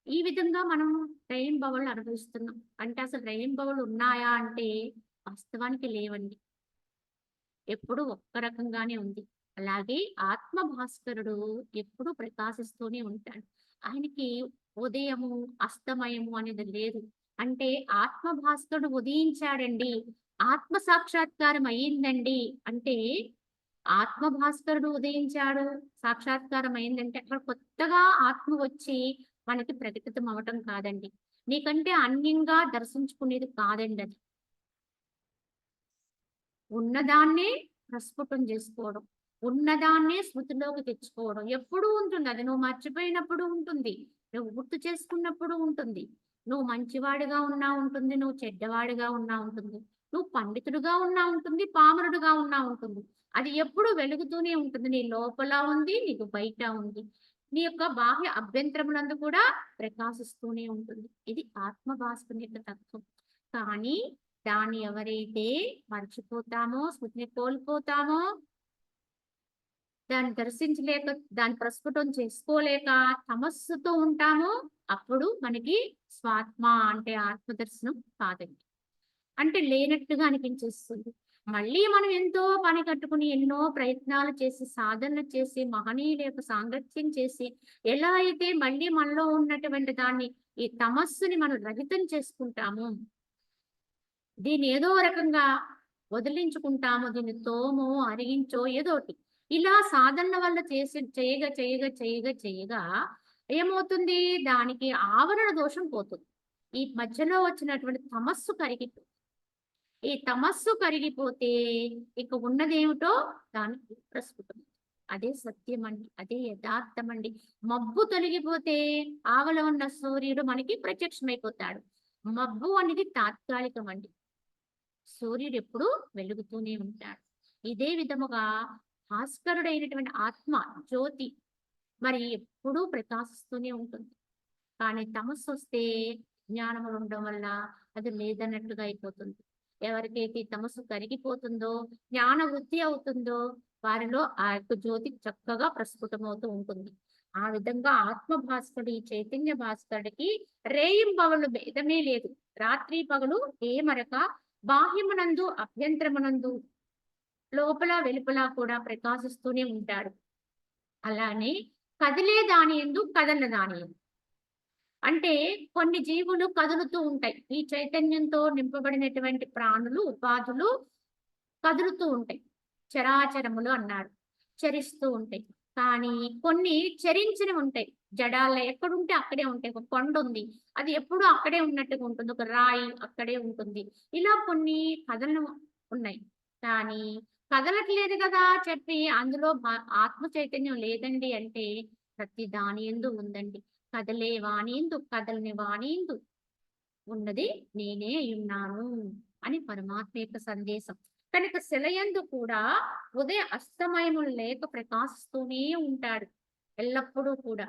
Speaker 1: ఈ విధంగా మనం రెయిన్బోలు అనుభవిస్తున్నాం. అంటే అసలు రెయిన్బోలు ఉన్నాయా అంటే వాస్తవానికి లేవండి. ఎప్పుడు ఒక్క రకంగానే ఉంది. అలాగే ఆత్మ భాస్కరుడు ఎప్పుడూ ప్రకాశిస్తూనే ఉంటాడు. ఆయనకి ఉదయము, అస్తమయము అనేది లేదు. అంటే ఆత్మ భాస్కరుడు ఉదయించాడండి, ఆత్మ సాక్షాత్కారం అయ్యిందండి అంటే, ఆత్మ భాస్కరుడు ఉదయించాడు, సాక్షాత్కారం అయిందంటే అక్కడ కొత్తగా ఆత్మ వచ్చి మనకి ప్రకటితం అవ్వటం కాదండి. నీకంటే అన్యంగా దర్శించుకునేది కాదండి అది. ఉన్నదాన్నే ప్రస్ఫుటం చేసుకోవడం. ఉన్నదాన్నే స్మృతిలోకి తెచ్చుకోవడం. ఎప్పుడూ ఉంటుంది. అది నువ్వు మర్చిపోయినప్పుడు ఉంటుంది. నువ్వు గుర్తు చేసుకున్నప్పుడు ఉంటుంది. నువ్వు మంచివాడిగా ఉన్నా ఉంటుంది. నువ్వు చెడ్డవాడిగా ఉన్నా ఉంటుంది. నువ్వు పండితుడిగా ఉన్నా ఉంటుంది. పామరుడుగా ఉన్నా ఉంటుంది. అది ఎప్పుడూ వెలుగుతూనే ఉంటుంది. నీ లోపల ఉంది. నీకు బయట ఉంది. నీ యొక్క బాహ్య అభ్యంతరములందు కూడా ప్రకాశిస్తూనే ఉంటుంది. ఇది ఆత్మ భాస్కరుని యొక్క తత్వం. కానీ దాన్ని ఎవరైతే మర్చిపోతామో, స్మృతిని కోల్పోతామో, దాన్ని దర్శించలేక, దాన్ని ప్రస్ఫుటం చేసుకోలేక తమస్సుతో ఉంటామో, అప్పుడు మనకి స్వాత్మ అంటే ఆత్మదర్శనం కాదండి. అంటే లేనట్టుగా అనిపించేస్తుంది. మళ్ళీ మనం ఎంతో పని కట్టుకుని, ఎన్నో ప్రయత్నాలు చేసి, సాధనలు చేసి, మహనీయుల యొక్క సాంగత్యం చేసి, ఎలా అయితే మళ్ళీ మనలో ఉన్నటువంటి దాన్ని, ఈ తమస్సుని మనం రహితం చేసుకుంటామో, దీన్ని ఏదో రకంగా వదిలించుకుంటాము. దీన్ని తోమో, అరిగించో ఏదోటి. ఇలా సాధనల వల్ల చేయగా ఏమవుతుంది? దానికి ఆవరణ దోషం పోతుంది. ఈ మధ్యలో వచ్చినటువంటి తమస్సు కరిగిపోతుంది. ఈ తమస్సు కరిగిపోతే ఇక ఉన్నదేమిటో దానికి ప్రస్ఫుటం. అదే సత్యమండి. అదే యథార్థమండి. మబ్బు తొలగిపోతే ఆవల ఉన్న సూర్యుడు మనకి ప్రత్యక్షమైపోతాడు. మబ్బు అనేది తాత్కాలికమండి. సూర్యుడు ఎప్పుడూ వెలుగుతూనే ఉంటాడు. ఇదే విధముగా భాస్కరుడైనటువంటి ఆత్మ జ్యోతి మరి ఎప్పుడూ ప్రకాశిస్తూనే ఉంటుంది. కానీ తమస్సొస్తే జ్ఞానము ఉండడం వల్ల అది లేదన్నట్టుగా అయిపోతుంది. ఎవరికైతే తమస్సు కరిగిపోతుందో, జ్ఞాన వృద్ధి అవుతుందో వారిలో ఆ యొక్క జ్యోతి చక్కగా ప్రస్ఫుటమవుతూ ఉంటుంది. ఆ విధంగా ఆత్మ భాస్కరుడు, ఈ చైతన్య భాస్కరుడికి రేయింబవళ్ళు భేదమే లేదు. రాత్రి పగలు ఏమరక బాహ్యమునందు అభ్యంతరమునందు లోపల వెలుపల కూడా ప్రకాశిస్తూనే ఉంటాడు. అలానే కదిలే దాని యందు కదల దాని యందు. అంటే కొన్ని జీవులు కదులుతూ ఉంటాయి. ఈ చైతన్యంతో నింపబడినటువంటి ప్రాణులు, ఉపాధులు కదులుతూ ఉంటాయి. చరాచరములు అన్నాడు. చరిస్తూ ఉంటాయి. కానీ కొన్ని చరించినవి ఉంటాయి. జడాల్లో ఎక్కడుంటే అక్కడే ఉంటాయి. ఒక కొండ ఉంది. అది ఎప్పుడూ అక్కడే ఉన్నట్టుగా ఉంటుంది. ఒక రాయి అక్కడే ఉంటుంది. ఇలా కొన్ని కథలు ఉన్నాయి. కానీ కదలట్లేదు కదా చెప్పి అందులో ఆత్మ చైతన్యం లేదండి అంటే ప్రతి దాని యందు ఉందండి. కదలే వాణియందు కదలని వాణియందు ఉన్నది నేనే అయ్యున్నాను అని పరమాత్మ యొక్క సందేశం. కనుక శిలయందు కూడా ఉదయ అస్తమయములు లేక ప్రకాశిస్తూనే ఉంటాడు ఎల్లప్పుడూ కూడా.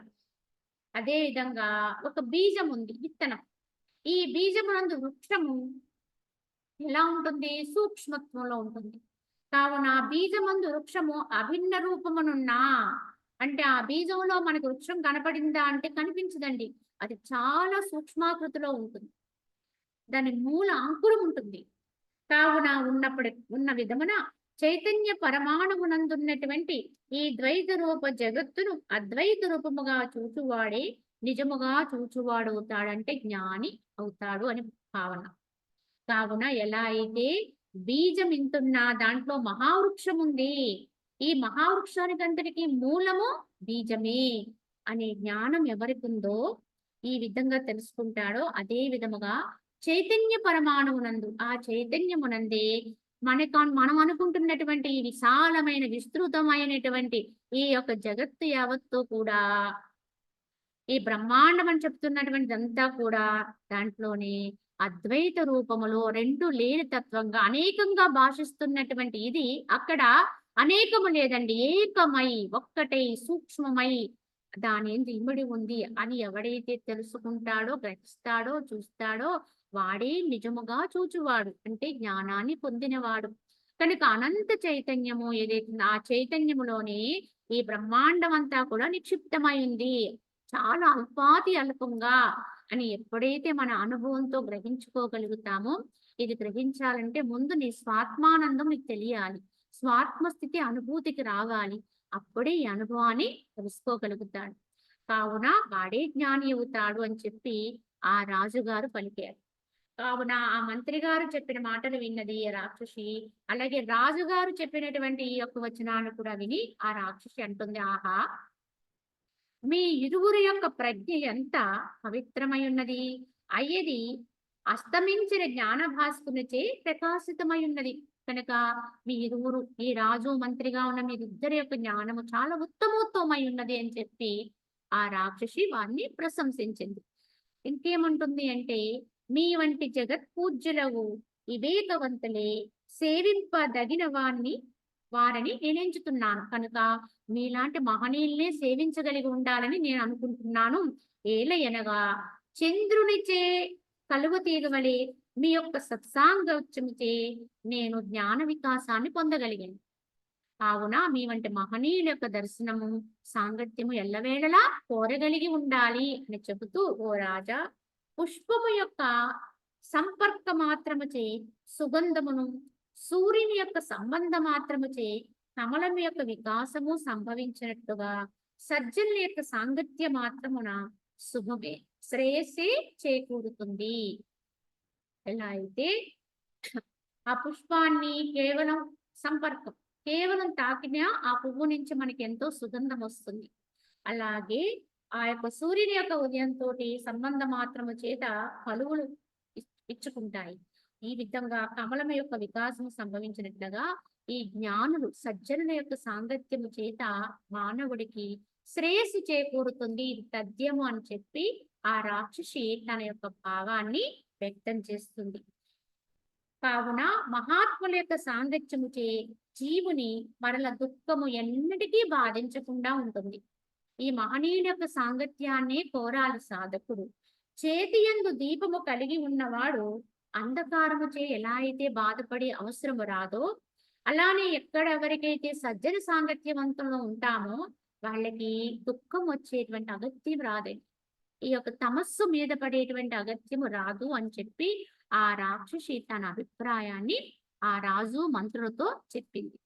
Speaker 1: అదే విధంగా ఒక బీజం ఉంది, విత్తనం. ఈ బీజమునందు వృక్షము ఎలా ఉంటుంది? సూక్ష్మత్వంలో ఉంటుంది. కావున బీజమందు వృక్షము అభిన్న రూపమునున్నా అంటే ఆ బీజంలో మనకు వృక్షం కనపడిందా అంటే కనిపించదండి. అది చాలా సూక్ష్మాకృతిలో ఉంటుంది. దాని మూల అంకురం ఉంటుంది. కావున ఉన్న విధమున చైతన్య పరమాణువునందున్నటువంటి ఈ ద్వైత రూప జగత్తును అద్వైత రూపముగా చూచువాడే నిజముగా చూచువాడవుతాడంటే జ్ఞాని అవుతాడు అని భావన. కావున ఎలా అయితే బీజం ఇంతున్నా దాంట్లో మహావృక్షం ఉంది. ఈ మహావృక్షానికంతటికి మూలము బీజమే అనే జ్ఞానం ఎవరికుందో ఈ విధంగా తెలుసుకుంటాడో అదే విధముగా చైతన్య పరమాణువునందు ఆ చైతన్యమునందే మనం అనుకుంటున్నటువంటి ఈ విశాలమైన విస్తృతమైనటువంటి ఈ యొక్క జగత్తు యావత్తు కూడా ఈ బ్రహ్మాండం అని చెప్తున్నటువంటిదంతా కూడా దాంట్లోనే అద్వైత రూపములో రెండు లేని తత్వంగా అనేకంగా భాషిస్తున్నటువంటి ఇది అక్కడ అనేకము లేదండి. ఏకమై ఒక్కటై సూక్ష్మమై దాని ఎందు ఇమిడి ఉంది అని ఎవడైతే తెలుసుకుంటాడో, గ్రహిస్తాడో, చూస్తాడో వాడే నిజముగా చూచువాడు అంటే జ్ఞానాన్ని పొందినవాడు. కనుక అనంత చైతన్యము ఏదైతే ఆ చైతన్యములోనే ఈ బ్రహ్మాండం అంతా కూడా నిక్షిప్తమై ఉంది. చాలా అల్పాతి అల్పంగా అని ఎప్పుడైతే మన అనుభవంతో గ్రహించుకోగలుగుతామో, ఇది గ్రహించాలంటే ముందు నీ స్వాత్మానందం నీకు తెలియాలి. స్వాత్మ స్థితి అనుభూతికి రావాలి. అప్పుడే ఈ అనుభవాన్ని తెలుసుకోగలుగుతాడు. కావున వాడే జ్ఞాని అవుతాడు అని చెప్పి ఆ రాజుగారు పలికారు. కావున ఆ మంత్రి గారు చెప్పిన మాటలు విన్నది ఆ రాక్షసి. అలాగే రాజుగారు చెప్పినటువంటి ఈ యొక్క వచనాలు కూడా విని ఆ రాక్షసి అంటుంది, ఆహా! మీ ఇరువురి యొక్క ప్రజ్ఞ ఎంత పవిత్రమై ఉన్నది. అయ్యది అస్తమించిన జ్ఞాన భాస్కునిచే ప్రకాశితమై ఉన్నది. కనుక మీ ఇరువురు ఈ రాజు మంత్రిగా ఉన్న మీరిద్దరి యొక్క జ్ఞానము చాలా ఉత్తమోత్తమై ఉన్నది అని చెప్పి ఆ రాక్షసి వారిని ప్రశంసించింది. ఇంకేముంటుంది అంటే మీ వంటి జగత్పూజ్యులవు వివేకవంతులే సేవింపదగిన వారిని నేను ఎంచుతున్నాను. కనుక మీలాంటి మహనీయుల్నే సేవించగలిగి ఉండాలని నేను అనుకుంటున్నాను. ఏలయనగా చంద్రునిచే కలువ తీగవలే మీ యొక్క సత్సాంగత్యముచే నేను జ్ఞాన వికాసాన్ని పొందగలిగాను. కావున మీ వంటి మహనీయుల యొక్క దర్శనము, సాంగత్యము ఎల్లవేళలా కోరగలిగి ఉండాలి అని చెబుతూ, ఓ రాజా, పుష్పము యొక్క సంపర్క మాత్రముచే సుగంధమును, సూర్యుని యొక్క సంబంధ మాత్రముచే కమలం యొక్క వికాసము సంభవించినట్టుగా సజ్జనుల యొక్క సాంగత్య మాత్రమున శుభమే శ్రేయస్సే చేకూరుతుంది. ఎలా అయితే ఆ పుష్పాన్ని కేవలం సంపర్కం కేవలం తాకినా ఆ పువ్వు నుంచి మనకి ఎంతో సుగంధం వస్తుంది. అలాగే ఆ యొక్క సూర్యుని యొక్క ఉదయంతోటి సంబంధ మాత్రము చేత ఫలువులు ఇచ్చుకుంటాయి. ఈ విధంగా కమలం యొక్క వికాసం సంభవించినట్లుగా ఈ జ్ఞానులు సజ్జనుల యొక్క సాంగత్యము చేత మానవుడికి శ్రేయస్సు చేకూరుతుంది. ఇది తథ్యము అని చెప్పి ఆ రాక్షసి తన యొక్క భావాన్ని వ్యక్తం చేస్తుంది. కావున మహాత్ముల యొక్క సాంగత్యముచే జీవుని మరల దుఃఖము ఎన్నటికీ బాధించకుండా ఉంటుంది. ఈ మహనీయుల యొక్క సాంగత్యాన్నే కోరాలి సాధకుడు. చేతి యందు దీపము కలిగి ఉన్నవాడు అంధకారముచే ఎలా అయితే బాధపడే అవసరము రాదో, అలానే ఎక్కడెవరికైతే సజ్జన సాంగత్యవంతంలో ఉంటామో వాళ్ళకి దుఃఖం వచ్చేటువంటి అగత్యం రాదండి. ఈ యొక్క తమస్సు మీద పడేటువంటి అగత్యము రాదు అని చెప్పి ఆ రాక్షసి తన అభిప్రాయాన్ని ఆ రాజు మంత్రులతో చెప్పింది.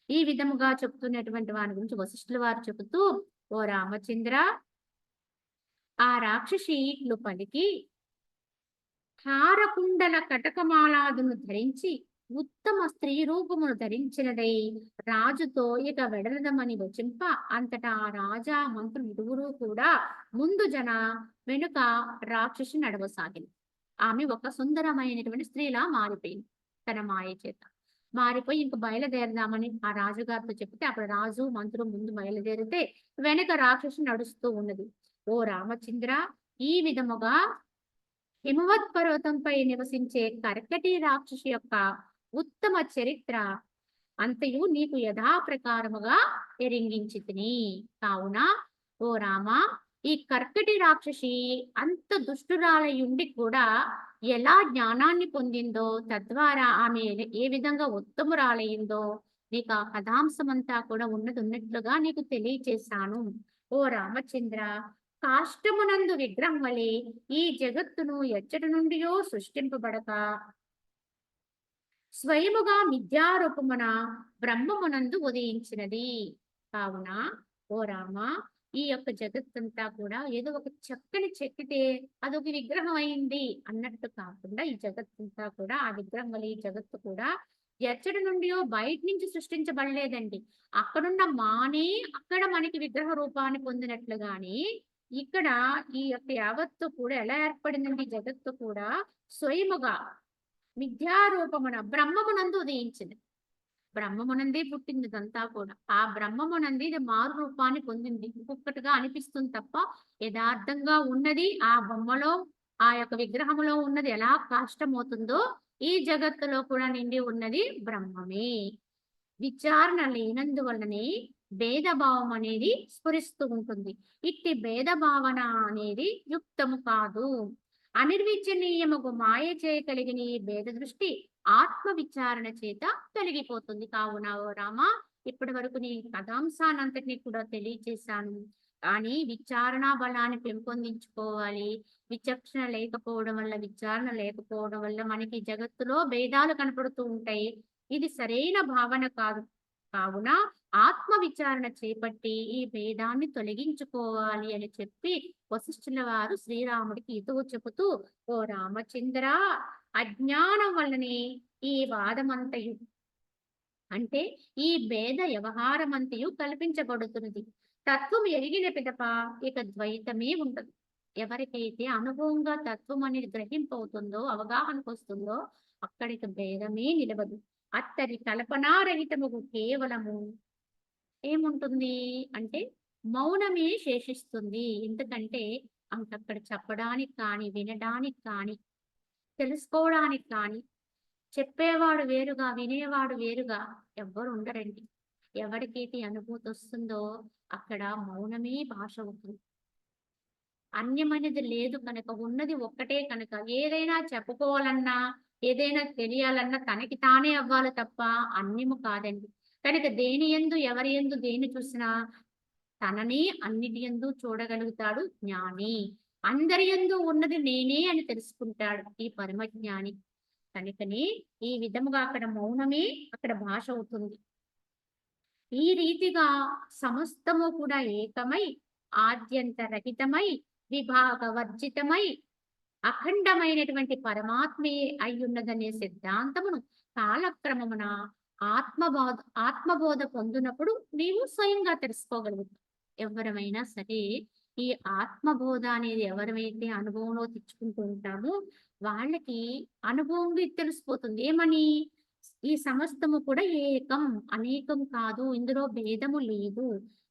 Speaker 1: ఈ విధముగా చెప్తున్నటువంటి వారి గురించి వశిష్ఠుల వారు చెబుతూ, ఓ రామచంద్ర, ఆ రాక్షసి ఇట్లు పలికి, హారకుండల కటకమాలాదును ధరించి ఉత్తమ స్త్రీ రూపమును ధరించినదై రాజుతో ఇక వెడలదమని వచింప, అంతటా ఆ రాజా మంత్రులు ఇరువురు కూడా ముందు జన వెనుక రాక్షసి నడవసాగింది. ఆమె ఒక సుందరమైనటువంటి స్త్రీలా మారిపోయింది తన మాయ చేత. మారిపోయి ఇంక బయలుదేరదామని ఆ రాజుగారితో చెప్తే, అప్పుడు రాజు మంత్రులు ముందు బయలుదేరితే వెనక రాక్షసి నడుస్తూ ఉన్నది. ఓ రామచంద్ర, ఈ విధముగా హిమవత్ పర్వతంపై నివసించే కర్కటి రాక్షసి యొక్క ఉత్తమ చరిత్ర అంతయు నీకు యథాప్రకారముగా ఎరింగించితిని. కావున ఓ రామ, ఈ కర్కటి రాక్షసి అంత దుష్టురాలయుండి కూడా ఎలా జ్ఞానాన్ని పొందిందో, తద్వారా ఆమె ఏ విధంగా ఉత్తమురాలయ్యిందో నీకు ఆ కథాంశమంతా కూడా ఉన్నది ఉన్నట్లుగా నీకు తెలియచేశాను. ఓ రామచంద్ర, కాష్టమునందు విగ్రహం వలె ఈ జగత్తును ఎచ్చటి నుండియో సృష్టింపబడక స్వయముగా మిథ్యారూపమున బ్రహ్మమునందు ఉదయించినది. కావున ఓ రామ, ఈ యొక్క జగత్తంతా కూడా ఏదో ఒక చెక్కని చెక్కితే అదొక విగ్రహం అయింది అన్నట్టు కాకుండా ఈ జగత్తంతా కూడా ఆ విగ్రహం వల్ల ఈ జగత్తు కూడా ఎచ్చటి నుండియో బయట నుంచి సృష్టించబడలేదండి. అక్కడున్న మానే అక్కడ మనకి విగ్రహ రూపాన్ని పొందినట్లుగానే ఇక్కడ ఈ యొక్క యావత్తు కూడా ఎలా ఏర్పడిందండి? జగత్తు కూడా స్వయముగా మిథ్యారూపమున బ్రహ్మమునందు ఉదయించింది. బ్రహ్మమునందే పుట్టింది ఇదంతా కూడా. ఆ బ్రహ్మమునంది ఇది మారు రూపాన్ని పొందింది. ఇంకొకటిగా అనిపిస్తుంది తప్ప యథార్థంగా ఉన్నది ఆ బొమ్మలో, ఆ యొక్క విగ్రహములో ఉన్నది ఎలా కాష్టమవుతుందో ఈ జగత్తులో కూడా నిండి ఉన్నది బ్రహ్మమే. విచారణ లేనందువల్లనే భేదభావం అనేది స్ఫురిస్తూ ఉంటుంది. ఇట్టి భేదభావన అనేది యుక్తము కాదు. అనిర్వచనీయముకు మాయ చేయగలిగిన ఈ భేద దృష్టి ఆత్మ విచారణ చేత తొలగిపోతుంది. కావున ఓ రామ, ఇప్పటి వరకు నీ కథాంశానంతటినీ కూడా తెలియజేశాను. కానీ విచారణ బలాన్ని పెంపొందించుకోవాలి. విచక్షణ లేకపోవడం వల్ల, విచారణ లేకపోవడం వల్ల మనకి జగత్తులో భేదాలు కనపడుతూ ఉంటాయి. ఇది సరైన భావన కాదు. కావున ఆత్మ విచారణ చేపట్టి ఈ భేదాన్ని తొలగించుకోవాలి అని చెప్పి వశిష్ఠుల వారు శ్రీరాముడికి హితవు చెబుతూ, ఓ రామచంద్ర, అజ్ఞానం వల్లనే ఈ వాదమంతయు అంటే ఈ భేద వ్యవహారమంతయు కల్పించబడుతున్నది. తత్వం ఎరిగిన పిదప ఇక ద్వైతమే ఉండదు. ఎవరికైతే అనుభవంగా తత్వం అనేది గ్రహింపవుతుందో, అవగాహనకు వస్తుందో అక్కడికి భేదమే నిలవదు. అత్తడి కల్పనారహితముకు కేవలము ఏముంటుంది అంటే మౌనమే శేషిస్తుంది. ఎందుకంటే అంకక్కడ చెప్పడానికి కానీ, వినడానికి కానీ, తెలుసుకోవడానికి కానీ, చెప్పేవాడు వేరుగా, వినేవాడు వేరుగా ఎవ్వరు ఉండరండి. ఎవరికైతే అనుభూతి వస్తుందో అక్కడ మౌనమే భాష అవుతుంది. అన్యమనేది లేదు కనుక, ఉన్నది ఒక్కటే కనుక ఏదైనా చెప్పుకోవాలన్నా, ఏదైనా తెలియాలన్నా తనకి తానే అవ్వాలి తప్ప అన్యము కాదండి. కనుక దేని యందు, ఎవరి యందు దేన్ని చూసినా తననే అన్నిటి యందు చూడగలుగుతాడు జ్ఞాని. అందరి యందు ఉన్నది నేనే అని తెలుసుకుంటాడు ఈ పరమజ్ఞాని. కనుకనే ఈ విధముగా అక్కడ మౌనమే అక్కడ భాష అవుతుంది. ఈ రీతిగా సమస్తము కూడా ఏకమై, ఆద్యంత రహితమై, విభాగవర్జితమై, అఖండమైనటువంటి పరమాత్మయే అయ్యున్నదనే సిద్ధాంతమును కాలక్రమమున ఆత్మబోధ ఆత్మబోధ పొందినప్పుడు నీవు స్వయంగా తెలుసుకోగలుగుతావు. ఎవరమైనా సరే ఈ ఆత్మబోధ అనేది ఎవరైతే అనుభవంలో తెచ్చుకుంటూ ఉంటామో వాళ్ళకి అనుభవంగా ఇది తెలిసిపోతుంది. ఏమని? ఈ సమస్తము కూడా ఏకం, అనేకం కాదు. ఇందులో భేదము లేదు.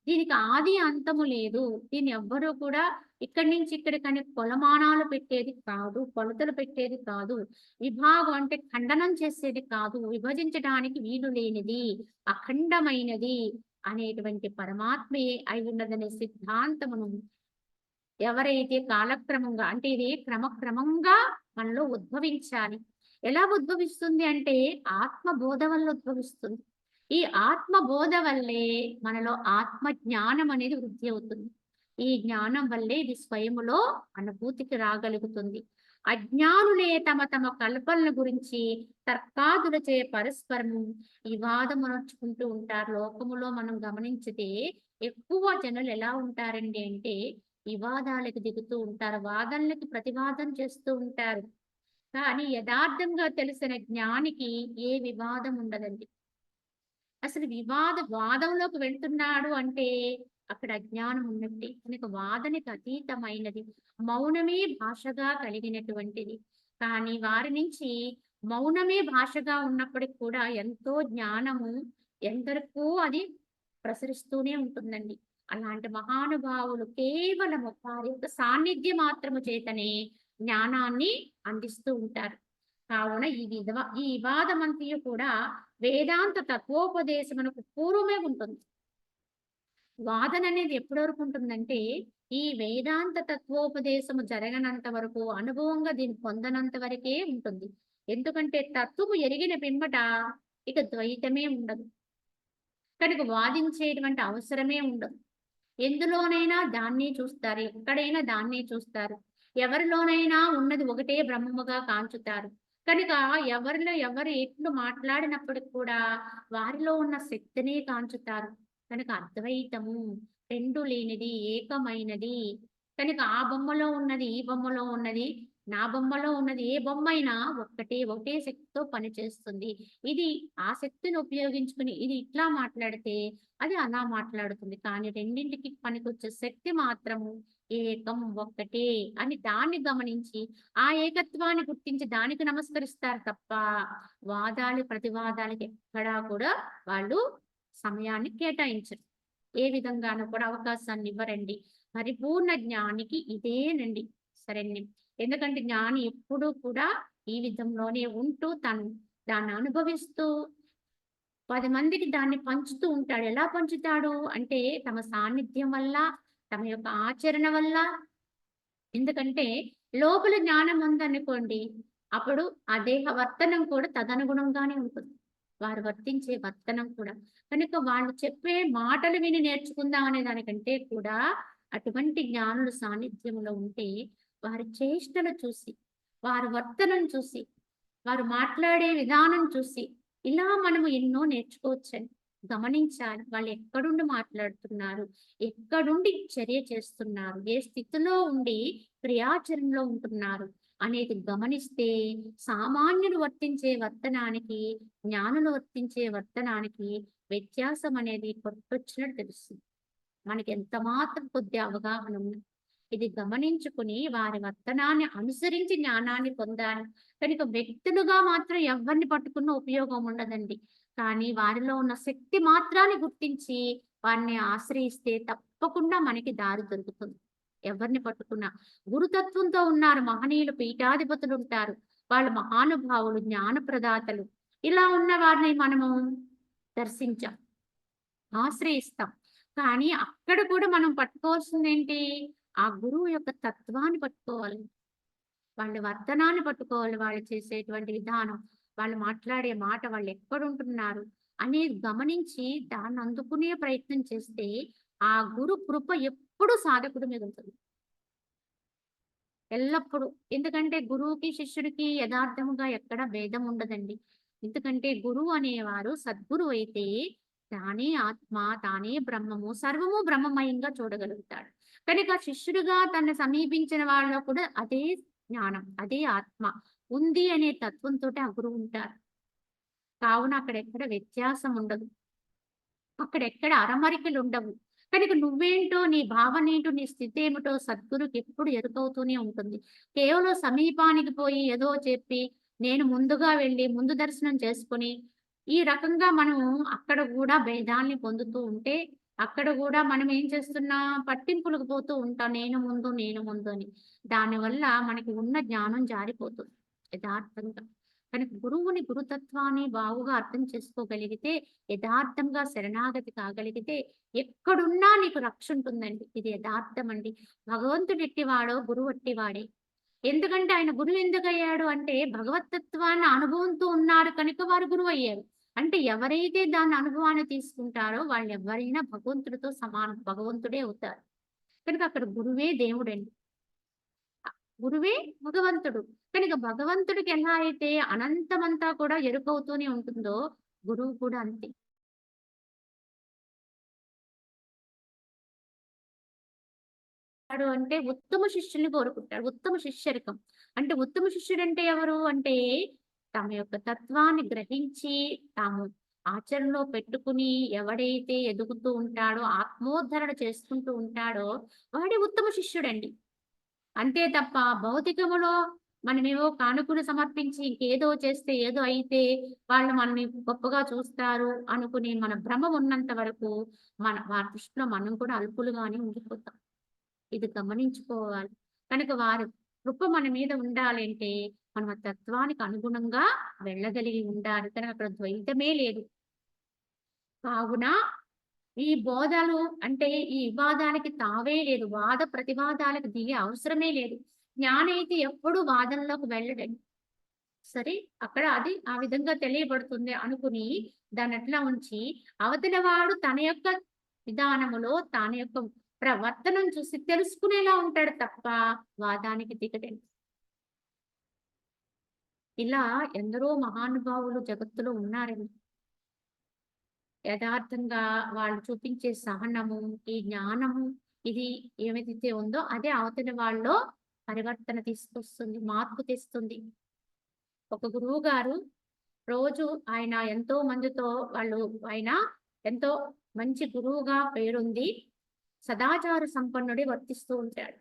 Speaker 1: దీనికి ఆది అంతము లేదు. దీన్ని ఎవ్వరు కూడా ఇక్కడి నుంచి ఇక్కడికని కొలమానాలు పెట్టేది కాదు. కొలతలు పెట్టేది కాదు. విభాగం అంటే ఖండనం చేసేది కాదు. విభజించడానికి వీలు లేనిది, అఖండమైనది అనేటువంటి పరమాత్మే అయి ఉన్నదనే సిద్ధాంతమును ఎవరైతే కాలక్రమంగా అంటే ఇది క్రమక్రమంగా మనలో ఉద్భవించాలి. ఎలా ఉద్భవిస్తుంది అంటే ఆత్మ బోధ వల్ల ఉద్భవిస్తుంది. ఈ ఆత్మ బోధ వల్లే మనలో ఆత్మ జ్ఞానం అనేది వృద్ధి అవుతుంది. ఈ జ్ఞానం వల్లే ఇది స్వయములో అనుభూతికి రాగలుగుతుంది. అజ్ఞానులే తమ తమ కల్పనల గురించి తర్కాదులచే పరస్పరము వివాదమునర్చుకుంటూ ఉంటారు. లోకములో మనం గమనించితే ఎక్కువ జనులు ఎలా ఉంటారండి అంటే వివాదాలకు దిగుతూ ఉంటారు. వాదనలకి ప్రతివాదన చేస్తూ ఉంటారు. కానీ యథార్థంగా తెలిసిన జ్ఞానికి ఏ వివాదం ఉండదండి. అసలు వాదంలోకి వెళ్తున్నాడు అంటే అక్కడ అజ్ఞానం ఉన్నట్టే. కనుక వాదనకి అతీతమైనది. మౌనమే భాషగా కలిగినటువంటిది. కానీ వారి నుంచి మౌనమే భాషగా ఉన్నప్పటికి కూడా ఎంతో జ్ఞానము ఎందరికో అది ప్రసరిస్తూనే ఉంటుందండి. అలాంటి మహానుభావులు కేవలము వారి యొక్క సాన్నిధ్య మాత్రము చేతనే జ్ఞానాన్ని అందిస్తూ ఉంటారు. కావున ఈ వివాదమంతయు కూడా వేదాంత తత్వోపదేశమునకు పూర్వమే ఉంటుంది. వాదన అనేది ఎప్పటి వరకు ఉంటుందంటే, ఈ వేదాంత తత్వోపదేశము జరగనంత వరకు, అనుభవంగా దీన్ని పొందనంత వరకే ఉంటుంది. ఎందుకంటే తత్వము ఎరిగిన పిమ్మట ఇక ద్వైతమే ఉండదు. కనుక వాదించేటువంటి అవసరమే ఉండదు. ఎందులోనైనా దాన్నే చూస్తారు. ఎక్కడైనా దాన్నే చూస్తారు. ఎవరిలోనైనా ఉన్నది ఒకటే బ్రహ్మముగా కాంచుతారు. కనుక ఎవరిలో ఎవరు ఎట్లు మాట్లాడినప్పటికి కూడా వారిలో ఉన్న శక్తినే కాంచుతారు. కనుక అద్వైతము రెండు లేనిది, ఏకమైనది. కనుక ఆ బొమ్మలో ఉన్నది, ఈ బొమ్మలో ఉన్నది, నా బొమ్మలో ఉన్నది ఏ బొమ్మైనా ఒకటే శక్తితో పనిచేస్తుంది. ఇది ఆ శక్తిని ఉపయోగించుకుని ఇది ఇట్లా మాట్లాడితే అది అలా మాట్లాడుతుంది. కానీ రెండింటికి పనికొచ్చే శక్తి మాత్రము ఏకం, ఒక్కటే అని దాన్ని గమనించి, ఆ ఏకత్వాన్ని గుర్తించి దానికి నమస్కరిస్తారు తప్ప, ప్రతివాదాలకి ఎక్కడా కూడా వాళ్ళు సమయాన్ని కేటాయించరు. ఏ విధంగానూ కూడా అవకాశాన్ని ఇవ్వరండి. పరిపూర్ణ జ్ఞానికి ఇదేనండి సరైనది. ఎందుకంటే జ్ఞాని ఎప్పుడూ కూడా ఈ విధంలోనే ఉంటూ తను దాన్ని అనుభవిస్తూ 10 మందికి దాన్ని పంచుతూ ఉంటాడు. ఎలా పంచుతాడు అంటే తమ సాన్నిధ్యం వల్ల, తమ యొక్క ఆచరణ వల్ల. ఎందుకంటే లోపల జ్ఞానం ఉందనుకోండి, అప్పుడు ఆ దేహ వర్తనం కూడా తదనుగుణంగానే ఉంటుంది. వారు వర్తించే వర్తనం కూడా. కనుక వాళ్ళు చెప్పే మాటలు విని నేర్చుకుందాం అనే దానికంటే కూడా అటువంటి జ్ఞానుల సాన్నిధ్యంలో ఉంటే వారి చేష్టలు చూసి, వారి వర్తనం చూసి, వారు మాట్లాడే విధానం చూసి, ఇలా మనము ఎన్నో నేర్చుకోవచ్చండి. గమనించాలి. వాళ్ళు ఎక్కడుండి మాట్లాడుతున్నారు? ఎక్కడుండి చర్య చేస్తున్నారు? ఏ స్థితిలో ఉండి క్రియాచరణలో ఉంటున్నారు? అనేది గమనిస్తే సామాన్యులు వర్తించే వర్తనానికి, జ్ఞానులు వర్తించే వర్తనానికి వ్యత్యాసం అనేది కొట్టొచ్చినట్టు తెలుస్తుంది. మనకి ఎంత మాత్రం కొద్ది అవగాహన ఉంది. ఇది గమనించుకుని వారి వర్తనాన్ని అనుసరించి జ్ఞానాన్ని పొందాలి. కనుక వ్యక్తులుగా మాత్రం ఎవరిని పట్టుకున్న ఉపయోగం ఉండదండి. కానీ వారిలో ఉన్న శక్తి మాత్రాన్ని గుర్తించి వారిని ఆశ్రయిస్తే తప్పకుండా మనకి దారి దొరుకుతుంది. ఎవరిని పట్టుకున్నా గురుతత్వంతో ఉన్నారు మహనీయులు, పీఠాధిపతులు ఉంటారు. వాళ్ళు మహానుభావులు, జ్ఞాన ప్రదాతలు. ఇలా ఉన్న వారిని మనము దర్శించాం, ఆశ్రయిస్తాం. కానీ అక్కడ కూడా మనం పట్టుకోవాల్సిందేంటి? ఆ గురువు యొక్క తత్వాన్ని పట్టుకోవాలి. వాళ్ళ వర్తనాన్ని పట్టుకోవాలి. వాళ్ళు చేసేటువంటి విధానం, వాళ్ళు మాట్లాడే మాట, వాళ్ళెక్కడుంటున్నారు అనేది గమనించి దాన్ని అందుకునే ప్రయత్నం చేస్తే ఆ గురు కృప ఎప్పుడూ సాధకుడి మీద ఉంటుంది. ఎల్లప్పుడూ. ఎందుకంటే గురువుకి, శిష్యుడికి యథార్థముగా ఎక్కడ భేదం ఉండదండి. ఎందుకంటే గురువు అనేవారు సద్గురువు అయితే తానే ఆత్మ, తానే బ్రహ్మము, సర్వము బ్రహ్మమయంగా చూడగలుగుతాడు. కనుక శిష్యుడిగా తనను సమీపించిన వాళ్ళలో కూడా అదే జ్ఞానం, అదే ఆత్మ ఉంది అనే తత్వంతోటి ఆ గురువు ఉంటారు. కావున అక్కడెక్కడ వ్యత్యాసం ఉండదు. అక్కడెక్కడ అరమరికలు ఉండవు. కనుక నువ్వేంటో, నీ భావనేంటో, నీ స్థితేమిటో సద్గురుకెప్పుడు ఎరుకవుతూనే ఉంటుంది. కేవలం సమీపానికి పోయి ఏదో చెప్పి, నేను ముందుగా వెళ్ళి, ముందు దర్శనం చేసుకొని, ఈ రకంగా మనము అక్కడ గూడా భేదాల్ని పొందుతూ ఉంటే, అక్కడ గూడా మనం ఏం చేస్తున్నాం, పట్టింపులకు పోతూ ఉంటాం. నేను ముందు, నేను ముందు అని. దానివల్ల మనకి ఉన్న జ్ఞానం జారిపోతుంది యథార్థంగా. కనుక గురువుని గురుతత్వాన్ని బావుగా అర్థం చేసుకోగలిగితే, యథార్థంగా శరణాగతి కాగలిగితే, ఎక్కడున్నా నీకు రక్షుంటుందండి. ఇది యథార్థమండి. భగవంతుడు ఎట్టివాడో గురువు అట్టివాడే. ఎందుకంటే ఆయన గురువు ఎందుకయ్యాడు అంటే, భగవత్తత్వాన్ని అనుభవంతో ఉన్నారు కనుక వారు గురువయ్యారు. అంటే ఎవరైతే దాని అనుభవాన్ని తీసుకుంటారో వాళ్ళెవ్వరైనా భగవంతుడితో సమానం. భగవంతుడే అవుతారు. కనుక అక్కడ గురువే దేవుడండి. గురువే భగవంతుడు. కనుక భగవంతుడికి ఎలా అయితే అనంతమంతా కూడా ఎరుకవుతూనే ఉంటుందో, గురువు కూడా అంతే. అంటే ఉత్తమ శిష్యుల్ని కోరుకుంటాడు. ఉత్తమ శిష్యరికం. అంటే ఉత్తమ శిష్యుడంటే ఎవరు అంటే, తమ యొక్క తత్వాన్ని గ్రహించి, తాము ఆచరణలో పెట్టుకుని, ఎవడైతే ఎదుగుతూ ఉంటాడో, ఆత్మోద్ధరణ చేసుకుంటూ ఉంటాడో, వాడే ఉత్తమ శిష్యుడండి. అంతే తప్ప భౌతికములో మనమేవో కానుకలు సమర్పించి ఇంకేదో చేస్తే ఏదో అయితే వాళ్ళు మనల్ని గొప్పగా చూస్తారు అనుకుని మన భ్రమ ఉన్నంత వరకు వారి దృష్టిలో మనం కూడా అల్పులుగానే ఉండిపోతాం. ఇది గమనించుకోవాలి. కనుక వారి కృప మన మీద ఉండాలంటే మనం ఆ తత్వానికి అనుగుణంగా వెళ్ళగలిగి ఉండాలి. కానీ అక్కడ ద్వైతమే లేదు. కావున ఈ బోధలు అంటే ఈ వివాదానికి తావే లేదు. వాద ప్రతివాదాలకు దిగే అవసరమే లేదు. జ్ఞానైతే ఎప్పుడూ వాదనలోకి వెళ్ళడండి. సరే, అక్కడ అది ఆ విధంగా తెలియబడుతుంది అనుకుని దాన్నట్లా ఉంచి, అవతల వాడు తన యొక్క విధానములో తన యొక్క ప్రవర్తనను చూసి తెలుసుకునేలా ఉంటాడు తప్ప వాదానికి దిగడండి. ఇలా ఎందరో మహానుభావులు జగత్తులో ఉన్నారండి. యథార్థంగా వాళ్ళు చూపించే సహనము, ఈ జ్ఞానము, ఇది ఏమైతే ఉందో అదే అవతలి వాళ్ళలో పరివర్తన తీసుకొస్తుంది, మార్పు తెస్తుంది. ఒక గురువుగారు రోజు ఆయన ఎంతో మందితో ఆయన ఎంతో మంచి గురువుగా పేరుంది. సదాచార సంపన్నుడే వర్తిస్తూ ఉంటాడు.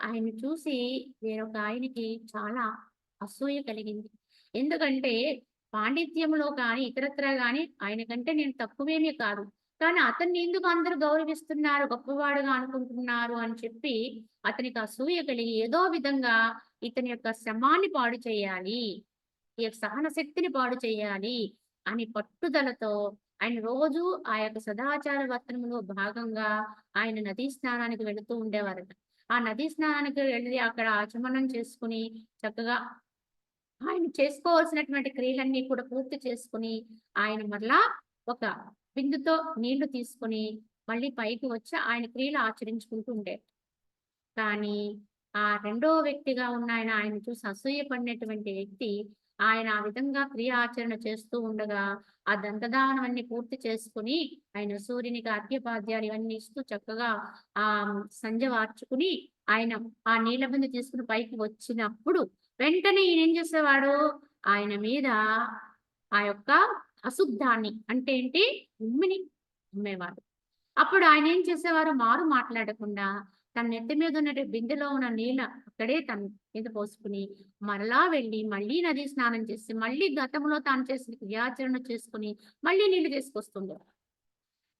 Speaker 1: ఆయన్ని చూసి వేరొక ఆయనకి చాలా అసూయ కలిగింది. ఎందుకంటే పాండిత్యంలో కానీ, ఇతరత్రా గాని ఆయన కంటే నేను తక్కువేమీ కాదు. కానీ అతన్ని ఎందుకు అందరూ గౌరవిస్తున్నారు, గొప్పవాడుగా అనుకుంటున్నారు అని చెప్పి అతనికి అసూయ కలిగి ఏదో విధంగా ఇతని యొక్క శ్రమాన్ని పాడు చేయాలి. ఈ యొక్క సహన శక్తిని పాడు చేయాలి అని పట్టుదలతో ఆయన రోజు ఆ యొక్క సదాచార వర్తనంలో భాగంగా ఆయన నదీ స్నానానికి వెళుతూ ఉండేవారట. ఆ నదీ స్నానానికి వెళ్ళి అక్కడ ఆచమనం చేసుకుని చక్కగా ఆయన చేసుకోవాల్సినటువంటి క్రియలన్నీ కూడా పూర్తి చేసుకుని ఆయన మరలా ఒక బిందుతో నీళ్లు తీసుకొని మళ్ళీ పైకి వచ్చి ఆయన క్రియలు ఆచరించుకుంటూ ఉండేది. కానీ ఆ రెండో వ్యక్తిగా ఉన్న ఆయన్ని చూసి అసూయపడినటువంటి వ్యక్తి ఆయన ఆ విధంగా క్రియ ఆచరణ చేస్తూ ఉండగా ఆ దంతదానం పూర్తి చేసుకుని ఆయన సూర్యునికి అర్ఘ్యపాద్యాలు ఇవన్నీ ఇస్తూ చక్కగా ఆ సంధ్య వార్చుకుని ఆయన ఆ నీళ్ల బిందె తీసుకుని పైకి వచ్చినప్పుడు వెంటనే ఈయన ఏం చేసేవాడు, ఆయన మీద ఆ యొక్క అశుద్ధాన్ని అంటే ఏంటి ఉమ్మిని ఉమ్మేవాడు. అప్పుడు ఆయన ఏం చేసేవారు, మారు మాట్లాడకుండా తన నెత్తి మీద ఉన్న బిందెలో ఉన్న నీళ్ళ అక్కడే తన మీద పోసుకుని మరలా వెళ్ళి మళ్ళీ నది స్నానం చేసి మళ్ళీ గతంలో తాను చేసిన క్రియాచరణ చేసుకుని మళ్ళీ నీళ్లు తీసుకొస్తుండేవారు.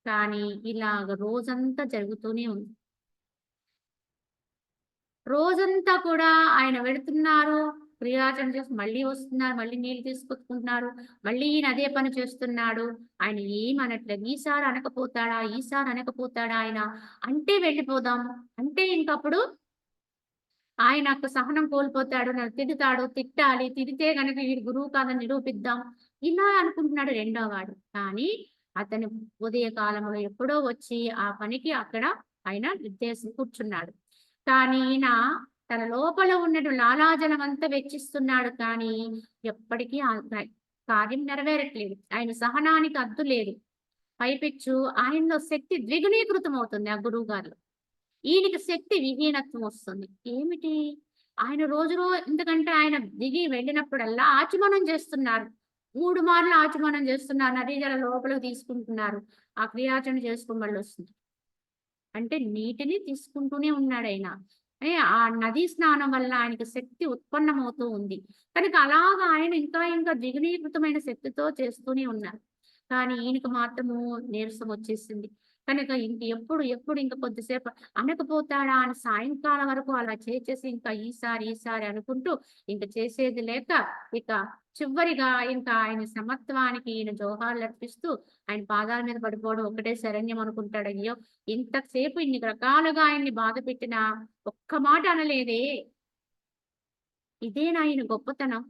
Speaker 1: కానీ ఇలాగ రోజంతా జరుగుతూనే ఉంది. రోజంతా కూడా ఆయన వెళుతున్నారు, క్రియాచరణ చేసి మళ్ళీ వస్తున్నారు, మళ్ళీ నీళ్ళు తీసుకొచ్చుకుంటున్నారు, మళ్ళీ ఈయన అదే పని చేస్తున్నాడు. ఆయన ఏమనట్లేదు. ఈసారి అనకపోతాడా, ఈసారి అనకపోతాడా ఆయన అంటే వెళ్ళిపోదాం. అంటే ఇంకప్పుడు ఆయన యొక్క సహనం కోల్పోతాడు, నన్ను తిడతాడు, తిట్టాలి, తిడితే గనక వీడు గురువు కాదని నిరూపిద్దాం. ఇలా అనుకుంటున్నాడు రెండో వాడు. కానీ అతను ఉదయ కాలంలో ఎప్పుడో వచ్చి ఆ పనికి అక్కడ ఆయన నిర్దేశం కూర్చున్నాడు. కానీ ఈయన తన లోపల ఉన్నటు లాలాజలం అంతా వెచ్చిస్తున్నాడు కానీ ఎప్పటికీ ఆ కార్యం నెరవేరట్లేదు. ఆయన సహనానికి అద్దు లేదు. పైపెచ్చు ఆయనలో శక్తి ద్విగుణీకృతం అవుతుంది ఆ గురువు గారిలో. ఈయనకి శక్తి విహీనత్వం వస్తుంది. ఏమిటి? ఆయన ఎందుకంటే ఆయన దిగి వెళ్ళినప్పుడల్లా ఆచమనం చేస్తున్నారు. 3 మార్లు ఆచమనం చేస్తున్నారు. నదీ జలం లోపలికి తీసుకుంటున్నారు. ఆ క్రియాచరణ చేసుకొని మళ్ళొస్తుంది. అంటే నీటిని తీసుకుంటూనే ఉన్నాడాయన. ఆ నదీ స్నానం వల్ల ఆయనకి శక్తి ఉత్పన్నమవుతూ ఉంది. కనుక అలాగా ఆయన ఇంకా ఇంకా ద్విగుణీకృతమైన శక్తితో చేస్తూనే ఉన్నారు. కానీ ఈయనకి మాత్రము నీరసం వచ్చేసింది. కనుక ఎప్పుడు ఇంక కొద్దిసేపు అనకపోతాడా అని సాయంకాలం వరకు అలా చేసేసి ఇంకా ఈసారి అనుకుంటూ ఇంక చేసేది లేక ఇక చివరిగా ఇంకా ఆయన సమత్వానికి ఈయన జోహార్లర్పిస్తూ ఆయన పాదాల మీద పడిపోవడం ఒకటే శరణ్యం అనుకుంటాడు. అయ్యో! ఇంతసేపు ఇన్ని రకాలుగా ఆయన్ని బాధపెట్టినా ఒక్క మాట అనలేదే! ఇదేనా ఈయన గొప్పతనం?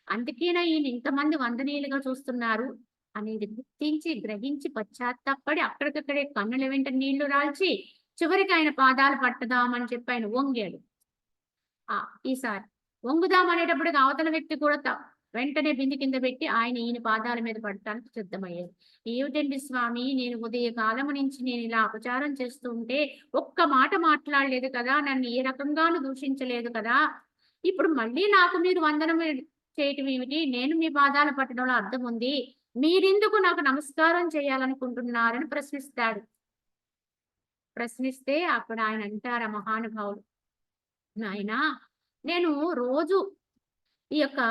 Speaker 1: అందుకేనా ఈయన ఇంతమంది వందనీయులుగా చూస్తున్నారు అనేది గుర్తించి, గ్రహించి, పశ్చాత్తాపపడి అక్కడికక్కడే కన్నుల వెంట నీళ్లు రాల్చి, చివరికి ఆయన పాదాలు పట్టుదామని చెప్పి ఆయన వంగాడు. ఆ! ఈసారి. వంగుదామనేటప్పటికి అవతల వ్యక్తి కూడా వెంటనే బిందె కింద పెట్టి ఈయన పాదాల మీద పడటానికి సిద్ధమయ్యాడు. "ఏమిటండి స్వామి, నేను ఉదయకాలము నుంచి నేనిలా అపచారం చేస్తూ ఉంటే ఒక్క మాట మాట్లాడలేదు కదా! నన్ను ఏ రకంగాను దూషించలేదు కదా! ఇప్పుడు మళ్ళీ నాకు మీరు వందనం చేయటం ఏమిటి? నేను మీ పాదాలు పట్టడంలో అర్థముంది. మీరెందుకు నాకు నమస్కారం చేయాలనుకుంటున్నారని" ప్రశ్నిస్తాడు. ప్రశ్నిస్తే అప్పుడు ఆయన అంటారు ఆ మహానుభావుడు, "నాయనా, నేను రోజు ఈ యొక్క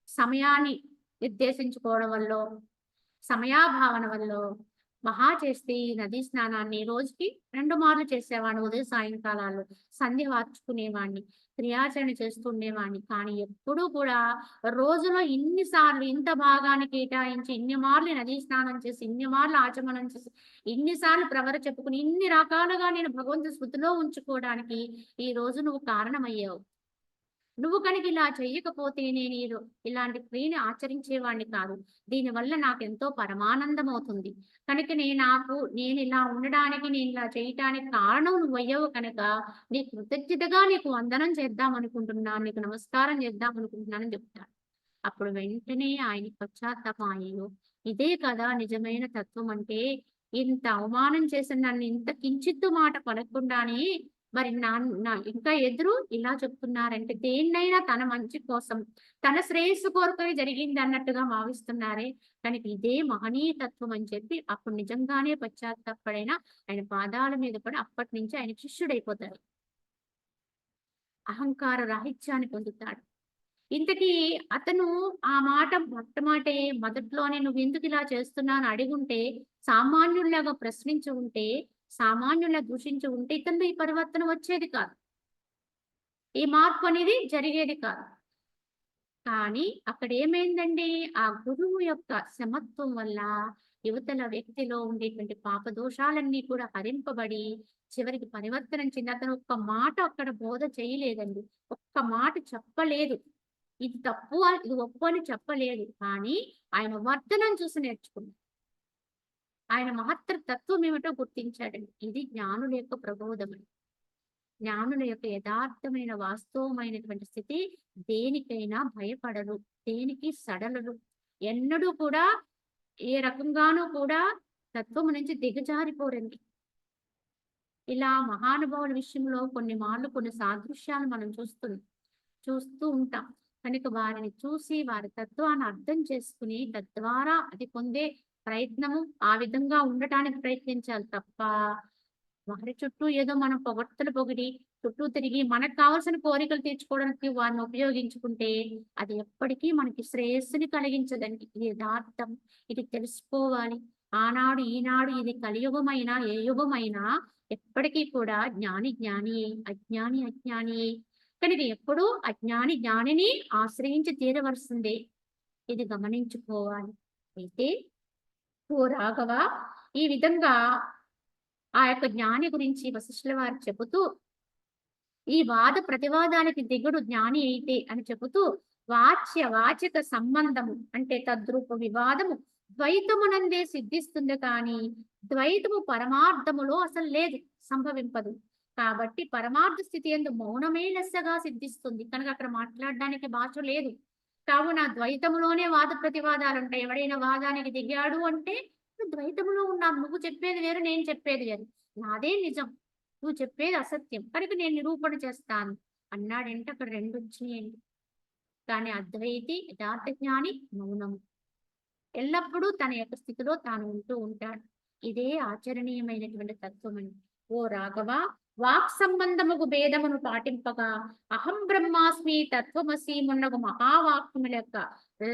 Speaker 1: సమయాన్ని నిర్దేశించుకోవడం వల్లో, సమయాభావన వల్లో మహా చేస్తే ఈ నదీ స్నానాన్ని రోజుకి 2 మార్లు చేసేవాడిని. ఉదయం, సాయంకాలాల్లో. సంధ్య వార్చుకునేవాడిని. క్రియాచరణ చేస్తూ ఉండేవాడిని. కానీ ఎప్పుడూ కూడా రోజులో ఇన్ని సార్లు ఇంత భాగాన్ని కేటాయించి, ఇన్ని మార్లు నదీ స్నానం చేసి, ఇన్ని మార్లు ఆచమనం చేసి, ఇన్ని సార్లు ప్రవర చెప్పుకొని, ఇన్ని రకాలుగా నేను భగవంతుని స్మృతిలో ఉంచుకోవడానికి ఈరోజు నువ్వు కారణమయ్యావు. నువ్వు కనుక ఇలా చెయ్యకపోతే ఇలాంటి క్రియని ఆచరించేవాడిని కాదు. దీనివల్ల నాకెంతో పరమానందమవుతుంది. కనుక నేనిలా ఉండడానికి, నేనిలా చేయటానికి కారణం నువ్వయ్యావు కనుక, నీ కృతజ్ఞతగా నీకు వందనం చేద్దామనుకుంటున్నాను. నీకు నమస్కారం చేద్దామనుకుంటున్నానని చెప్తాడు. అప్పుడు వెంటనే ఆయనకి పశ్చాత్తాపం, అయ్యో! ఇదే కదా నిజమైన తత్వం అంటే. ఇంత అవమానం చేసిన నన్ను ఇంత కించిత్తు మాట పలకకుండానే మరి నా ఇంకా ఎదురు ఇలా చెప్తున్నారంటే దేన్నైనా తన మంచి కోసం, తన శ్రేయస్సు కోరుకుని జరిగిందన్నట్టుగా భావిస్తున్నారే. కనుక ఇదే మహనీయ తత్వం అని చెప్పి అప్పుడు నిజంగానే పశ్చాత్తాపపడైన ఆయన పాదాల మీద పడి అప్పటినుంచి ఆయన శిష్యుడైపోతాడు. అహంకార రాహిత్యాన్ని పొందుతాడు. ఇంతకీ అతను ఆ మాట మొట్టమాటే మొదట్లోనే "నువ్వెందుకిలా చేస్తున్నావు" అని అడిగుంటే, సామాన్యుల్లాగా ప్రశ్నించి ఉంటే, సామాన్యుల్లా దూషించి ఉంటే ఇతనిలో ఈ పరివర్తన వచ్చేది కాదు. ఈ మార్పనేది జరిగేది కాదు. కానీ అక్కడేమైందండి, ఆ గురువు యొక్క సమత్వం వల్ల యువతల వ్యక్తిలో ఉండేటువంటి పాపదోషాలన్నీ కూడా హరింపబడి, చివరికి పరివర్తనం చెంది అతను ఒక్క మాట అక్కడ బోధ చేయలేదండి. ఒక్క మాట చెప్పలేదు. ఇది తప్పు, ఇది ఒప్పు అని చెప్పలేదు. కానీ ఆయన వర్తనం చూసి నేర్చుకున్నాడు. ఆయన మహత్తర తత్వం ఏమిటో గుర్తించాడండి. ఇది జ్ఞానుల యొక్క ప్రబోధమని. జ్ఞానుల యొక్క యథార్థమైన వాస్తవమైనటువంటి స్థితి, దేనికైనా భయపడరు. దేనికి సడలరు. ఎన్నడూ కూడా ఏ రకంగానూ కూడా తత్వము నుంచి దిగజారిపోరండి. ఇలా మహానుభావుల విషయంలో కొన్ని మార్లు కొన్ని సాదృశ్యాలు మనం చూస్తూ ఉంటాం. కనుక వారిని చూసి వారి తత్వాన్ని అర్థం చేసుకుని తద్వారా అది పొందే ప్రయత్నము ఆ విధంగా ఉండటానికి ప్రయత్నించాలి తప్ప, వారి చుట్టూ ఏదో మనం పొగిడి చుట్టూ తిరిగి మనకు కావాల్సిన కోరికలు తీర్చుకోవడానికి వారిని ఉపయోగించుకుంటే అది ఎప్పటికీ మనకి శ్రేయస్సుని కలిగించదండి. ఇది యథార్థం. ఇది తెలుసుకోవాలి. ఆనాడు ఈనాడు ఇది కలియుగమైనా ఏ యుగమైనా ఎప్పటికీ కూడా జ్ఞాని జ్ఞానియే, అజ్ఞాని అజ్ఞానియే. కనుక ఎప్పుడూ అజ్ఞాని జ్ఞానిని ఆశ్రయించి తీరవలసిందే. ఇది గమనించుకోవాలి. అయితే ఓ రాఘవ, ఈ విధంగా ఆ యొక్క జ్ఞాని గురించి వశిష్ఠుల వారు చెబుతూ, ఈ వాద ప్రతివాదానికి దిగుడు జ్ఞాని అయితే అని చెబుతూ, వాచక సంబంధము అంటే తద్రూప వివాదము ద్వైతమునందే సిద్ధిస్తుంది కానీ, ద్వైతము పరమార్థములో అసలు లేదు, సంభవింపదు. కాబట్టి పరమార్థ స్థితి యందు మౌనమే లెస్సగా సిద్ధిస్తుంది. కనుక అక్కడ మాట్లాడడానికి భాష లేదు. కావున ద్వైతములోనే వాద ప్రతివాదాలుంటాయి. ఎవడైనా వాదానికి దిగాడు అంటే, "నువ్వు ద్వైతములో ఉన్నావు. నువ్వు చెప్పేది వేరు, నేను చెప్పేది వేరు. నాదే నిజం. నువ్వు చెప్పేది అసత్యం. కనుక నేను నిరూపణ చేస్తాను" అన్నాడంటే అక్కడ రెండొచ్చినియండి. కానీ అద్వైతి, యథార్థ జ్ఞాని మౌనము. ఎల్లప్పుడూ తన యొక్క స్థితిలో తాను ఉంటూ ఉంటాడు. ఇదే ఆచరణీయమైనటువంటి తత్వం అని. ఓ రాఘవ, వాక్ సంబంధముగు భేదమును పాటింపగా అహం బ్రహ్మాస్మి తత్వమసి మున్నగు మహావాక్యముల యొక్క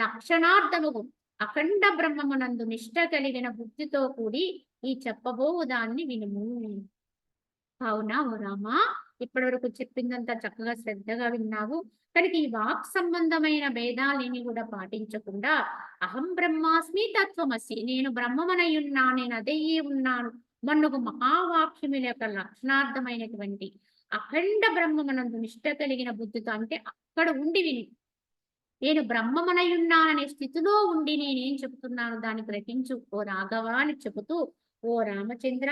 Speaker 1: లక్షణార్థముగు అఖండ బ్రహ్మమునందు నిష్ట కలిగిన బుద్ధితో కూడి ఈ చెప్పబోవు దాన్ని వినుము. అవునా ఓ రామా, ఇప్పటి వరకు చెప్పిందంతా చక్కగా శ్రద్ధగా విన్నావు. కనుక ఈ వాక్ సంబంధమైన భేదాలేని కూడా పాటించకుండా అహం బ్రహ్మాస్మి తత్వమసి, నేను బ్రహ్మమనై ఉన్నా, నేను అదే ఉన్నాను మన్నుకు మహావాక్యముల యొక్క లక్షణార్థమైనటువంటి అఖండ బ్రహ్మమనందు నిష్ట కలిగిన బుద్ధితో, అంటే అక్కడ ఉండి విని నేను బ్రహ్మమనై ఉన్నాననే స్థితిలో ఉండి నేనేం చెబుతున్నాను దాన్ని గ్రహించు ఓ రాఘవ అని చెబుతూ, ఓ రామచంద్ర,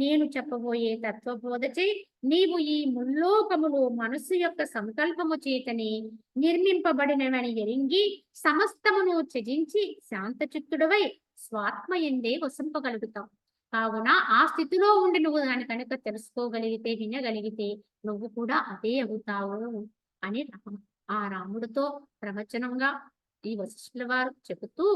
Speaker 1: నేను చెప్పబోయే తత్వబోధచే నీవు ఈ ముల్లోకములు మనస్సు యొక్క సంకల్పము చేతని నిర్మింపబడినవని ఎరింగి సమస్తమును త్యజించి శాంతచిత్తుడవై స్వాత్మయందే వసింపగలుగుతావు. కావున ఆ స్థితిలో ఉండి నువ్వు దాన్ని కనుక తెలుసుకోగలిగితే, వినగలిగితే నువ్వు కూడా అదే అవుతావు అని ఆ రాముడితో ప్రవచనంగా ఈ వశిష్ఠుల వారు చెబుతూ,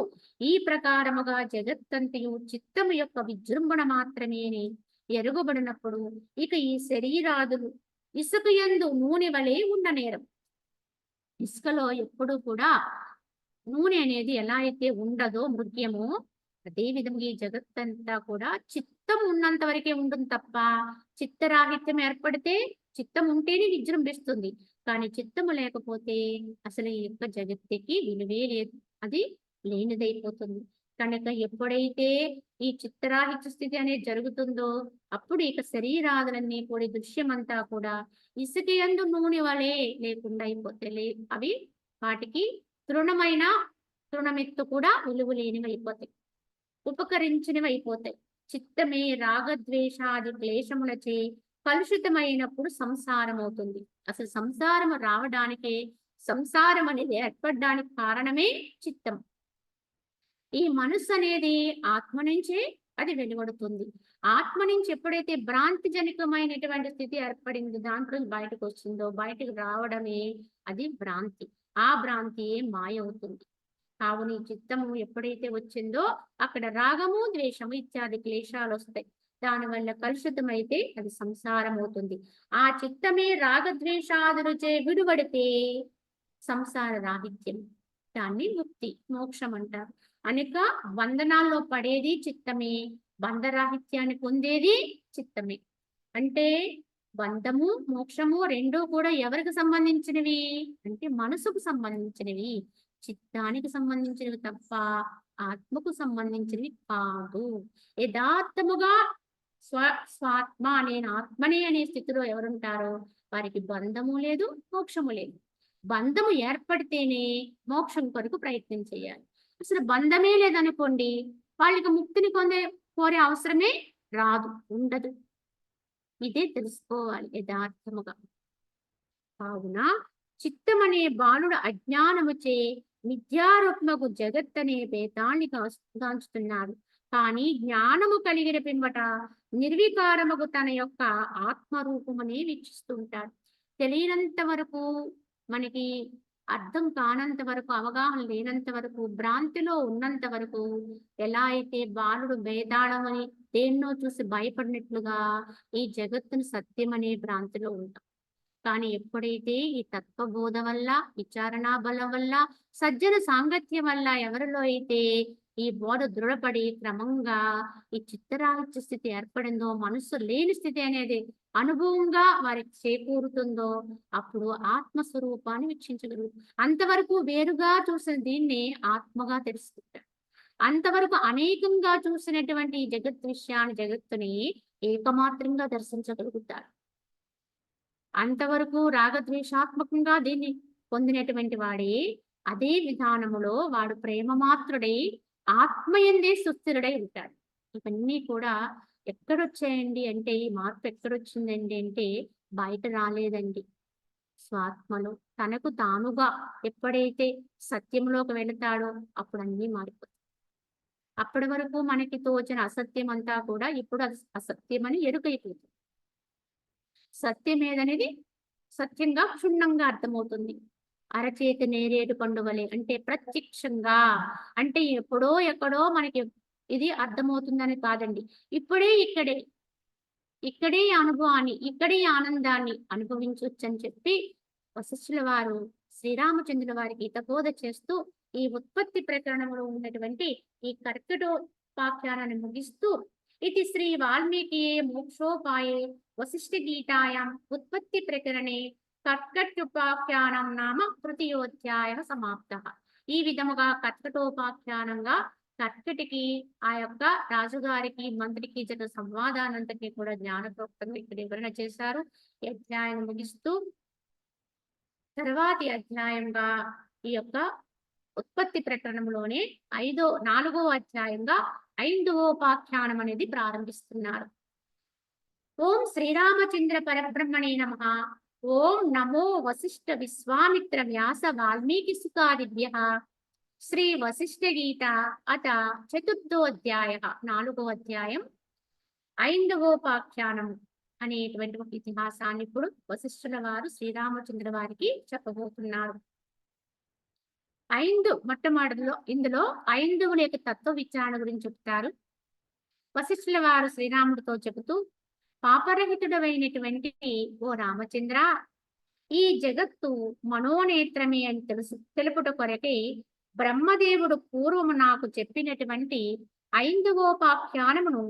Speaker 1: ఈ ప్రకారముగా జగత్తంతయు చిత్తము యొక్క విజృంభణ మాత్రమేని ఎరుగబడినప్పుడు ఇక ఈ శరీరాదులు ఇసుక యందు నూనె వలె ఉండనేరం. ఇసుకలో ఎప్పుడు కూడా నూనె అనేది ఎలా అయితే ఉండదో మృగ్యమో, అదే విధంగా ఈ జగత్తంతా కూడా చిత్తం ఉన్నంత వరకే ఉంటుంది తప్ప, చిత్తరాహిత్యం ఏర్పడితే చిత్తం ఉంటేనే విజృంభిస్తుంది. కానీ చిత్తము లేకపోతే అసలు ఈ యొక్క జగత్తుకి విలువే లేదు, అది లేనిదైపోతుంది. కనుక ఎప్పుడైతే ఈ చిత్తరాహిత్య స్థితి అనేది జరుగుతుందో అప్పుడు ఇక శరీరాదులన్నీ కూడా దృశ్యమంతా కూడా ఇసుక యందు నూనె వలె లేకుండా అయిపోతాయి. అవి వాటికి తృణమైన తృణమెత్తు కూడా విలువ లేనివి అయిపోతాయి, ఉపకరించినవి అయిపోతాయి. చిత్తమే రాగద్వేషాది క్లేశములచే కలుషితమైనప్పుడు సంసారం అవుతుంది. అసలు సంసారం రావడానికే, సంసారం అనేది ఏర్పడడానికి కారణమే చిత్తం. ఈ మనస్సు అనేది ఆత్మ నుంచే అది వెలువడుతుంది. ఆత్మ నుంచి ఎప్పుడైతే భ్రాంతి జనికమైనటువంటి స్థితి ఏర్పడింది, దాంట్లో బయటకు వచ్చిందో, బయటకు రావడమే అది భ్రాంతి. ఆ భ్రాంతియే మాయ అవుతుంది. కావున ఈ చిత్తము ఎప్పుడైతే వచ్చిందో అక్కడ రాగము ద్వేషము ఇత్యాది క్లేశాలు వస్తాయి. దానివల్ల కలుషితమైతే అది సంసారం అవుతుంది. ఆ చిత్తమే రాగద్వేషాదులచే విడువడితే సంసార రాహిత్యం, దాన్ని ముక్తి మోక్షం అంటారు. అనేక బంధనాల్లో పడేది చిత్తమే, బంధరాహిత్యాన్ని పొందేది చిత్తమే. అంటే బంధము మోక్షము రెండూ కూడా ఎవరికి సంబంధించినవి అంటే మనసుకు సంబంధించినవి, చిత్తానికి సంబంధించినవి తప్ప ఆత్మకు సంబంధించినవి కాదు. యథార్థముగా స్వాత్మ, నేను ఆత్మనే అనే స్థితిలో ఎవరుంటారో వారికి బంధము లేదు, మోక్షము లేదు. బంధము ఏర్పడితేనే మోక్షం కొరకు ప్రయత్నం చేయాలి. అసలు బంధమే లేదనుకోండి, వాళ్ళకి ముక్తిని కోరే అవసరమే రాదు, ఉండదు. ఇదే తెలుసుకోవాలి యథార్థముగా. కావున చిత్తమనే బాలుడు అజ్ఞానముచే మిథ్యారూపముకు జగత్తనే భేదాన్ని గాంచుతున్నాడు. కానీ జ్ఞానము కలిగిన పిమ్మట నిర్వికారముకు తన యొక్క ఆత్మరూపమునే వీక్షిస్తుంటాడు. తెలియనంత వరకు, మనకి అర్థం కానంత వరకు, అవగాహన లేనంత వరకు, భ్రాంతిలో ఉన్నంత వరకు ఎలా అయితే బాలుడు భేదాళమని దేన్నో చూసి భయపడినట్లుగా ఈ జగత్తును సత్యమనే భ్రాంతిలో ఉంటాం. కానీ ఎప్పుడైతే ఈ తత్వబోధ వల్ల, విచారణా బలం వల్ల, సజ్జన సాంగత్యం వల్ల ఎవరిలో అయితే ఈ బోధ దృఢపడి క్రమంగా ఈ చిత్తరాహిత్య స్థితి ఏర్పడిందో, మనస్సు లేని స్థితి అనేది అనుభవంగా వారికి చేకూరుతుందో అప్పుడు ఆత్మస్వరూపాన్ని వీక్షించగలుగుతారు. అంతవరకు వేరుగా చూసిన దీన్ని ఆత్మగా తెలుసుకుంటారు. అంతవరకు అనేకంగా చూసినటువంటి ఈ జగత్ విషయాన్ని, జగత్తుని ఏకమాత్రంగా దర్శించగలుగుతారు. అంతవరకు రాగద్వేషాత్మకంగా దీన్ని పొందినటువంటి వాడే అదే విధానములో వాడు ప్రేమ మాత్రుడై ఆత్మయందే సుస్థిరుడై ఉంటాడు. ఇవన్నీ కూడా ఎక్కడొచ్చాయండి అంటే, ఈ మార్పు ఎక్కడొచ్చిందండి అంటే బయట రాలేదండి, స్వాత్మలో తనకు తానుగా ఎప్పుడైతే సత్యంలోకి వెళతాడో అప్పుడు అన్నీ మారిపోతాయి. అప్పటి వరకు మనకి తోచిన అసత్యం అంతా కూడా ఇప్పుడు అది అసత్యమని ఎరుకైపోతుంది. సత్యం ఏదనేది సత్యంగా క్షుణ్ణంగా అర్థమవుతుంది. అరచేతి నేరేడు పండుగలే అంటే ప్రత్యక్షంగా, అంటే ఎప్పుడో ఎక్కడో మనకి ఇది అర్థమవుతుందని కాదండి. ఇప్పుడే ఇక్కడే, ఇక్కడే ఈ అనుభవాన్ని, ఇక్కడే ఈ ఆనందాన్ని అనుభవించొచ్చని చెప్పి వశిష్ఠుల వారు శ్రీరామచంద్రుల వారికి హితబోధ చేస్తూ ఈ ఉత్పత్తి ప్రకరణంలో ఉన్నటువంటి ఈ కర్కటోపాఖ్యానాన్ని ముగిస్తూ ఇది శ్రీ వాల్మీకియే మోక్షోపాయే వశిష్ఠ గీతాయాం ఉత్పత్తి ప్రకరణే కర్కటోపాఖ్యానం నామ తృతీయోధ్యాయ సమాప్త. ఈ విధముగా కర్కటోపాఖ్యానంగా కర్కటికి ఆ యొక్క రాజుగారికి మంత్రికి జరిగిన సంవాదానంతటినీ కూడా జ్ఞానప్రోక్తంగా ఇక్కడ వివరణ చేశారు. ఈ అధ్యాయం ముగిస్తూ తర్వాతి అధ్యాయంగా ఈ యొక్క ఉత్పత్తి ప్రకరణంలోనే 4వ అధ్యాయంగా 5వోపాఖ్యానం అనేది ప్రారంభిస్తున్నారు. ఓం శ్రీరామచంద్ర పరబ్రహ్మణే నమః. ఓం నమో వశిష్ఠ విశ్వామిత్ర వ్యాస వాల్మీకి సుఖాదిభ్యః. శ్రీ వశిష్ఠ గీత అత చతుర్థోధ్యాయ 4వ అధ్యాయం 5వోపాఖ్యానం అనేటువంటి ఒక ఇతిహాసాన్ని ఇప్పుడు వశిష్ఠుల వారు శ్రీరామచంద్ర వారికి చెప్పబోతున్నారు. మొట్టమొదటిలో ఇందులో ఐందువుల యొక్క తత్వ విచారణ గురించి చెప్తారు. వశిష్ఠుల వారు శ్రీరాముడితో చెబుతూ, పాపరహితుడమైనటువంటి ఓ రామచంద్ర, ఈ జగత్తు మనోనేత్రమే అని తెలుపుట కొరకే బ్రహ్మదేవుడు పూర్వము నాకు చెప్పినటువంటి 5వోపాఖ్యానమును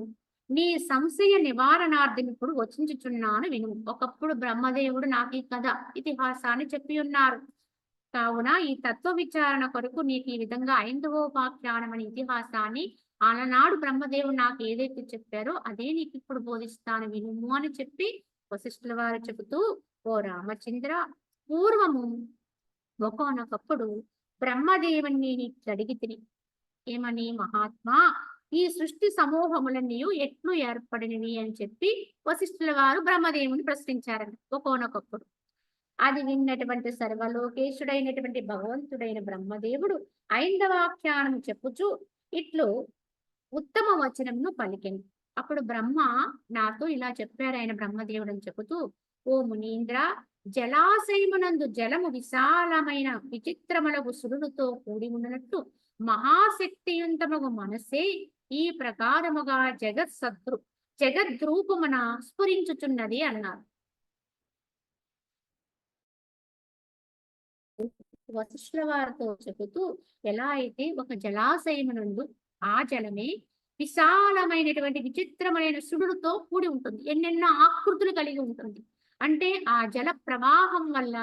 Speaker 1: నీ సంశయ నివారణార్థం ఇప్పుడు వచించుచున్నాను విను. ఒకప్పుడు బ్రహ్మదేవుడు నాకు ఈ కథ ఇతిహాసాన్ని చెప్పి ఉన్నారు. కావున ఈ తత్వ విచారణ కొరకు నీకు ఈ విధంగా 5వోపాఖ్యానం అనే ఇతిహాసాన్ని ఆనాడు బ్రహ్మదేవుడు నాకు ఏదైతే చెప్పారో అదే నీకు ఇప్పుడు బోధిస్తాను వినుము అని చెప్పి వశిష్ఠుల వారు చెబుతూ, ఓ రామచంద్ర, పూర్వము ఒకనొకప్పుడు బ్రహ్మదేవుని అడిగితిని. ఏమని? మహాత్మా, ఈ సృష్టి సమూహములన్నీ ఎట్లు ఏర్పడినవి అని చెప్పి వశిష్ఠుల వారు బ్రహ్మదేవుని ప్రశ్నించారంట ఒకనొకప్పుడు. అది విన్నటువంటి సర్వలోకేశుడైనటువంటి భగవంతుడైన బ్రహ్మదేవుడు 5వాఖ్యానం చెప్పుచు ఇట్లు ఉత్తమ వచనంను పలికింది. అప్పుడు బ్రహ్మ నాతో ఇలా చెప్పారు ఆయన బ్రహ్మదేవుడు అని చెబుతూ, ఓ మునీంద్ర, జలాశయమునందు జలము విశాలమైన విచిత్రములకు సురులతో కూడి ఉన్నట్టు మహాశక్తియుంతమగు మనసే ఈ ప్రకారముగా జగద్రూపమున స్ఫురించుచున్నది అన్నారు. వశిష్ఠుల వారితో చెబుతూ, ఎలా అయితే ఒక జలాశయమునందు ఆ జలమే విశాలమైనటువంటి విచిత్రమైన సుడులతో కూడి ఉంటుంది, ఎన్నెన్నో ఆకృతులు కలిగి ఉంటుంది. అంటే ఆ జల ప్రవాహం వల్ల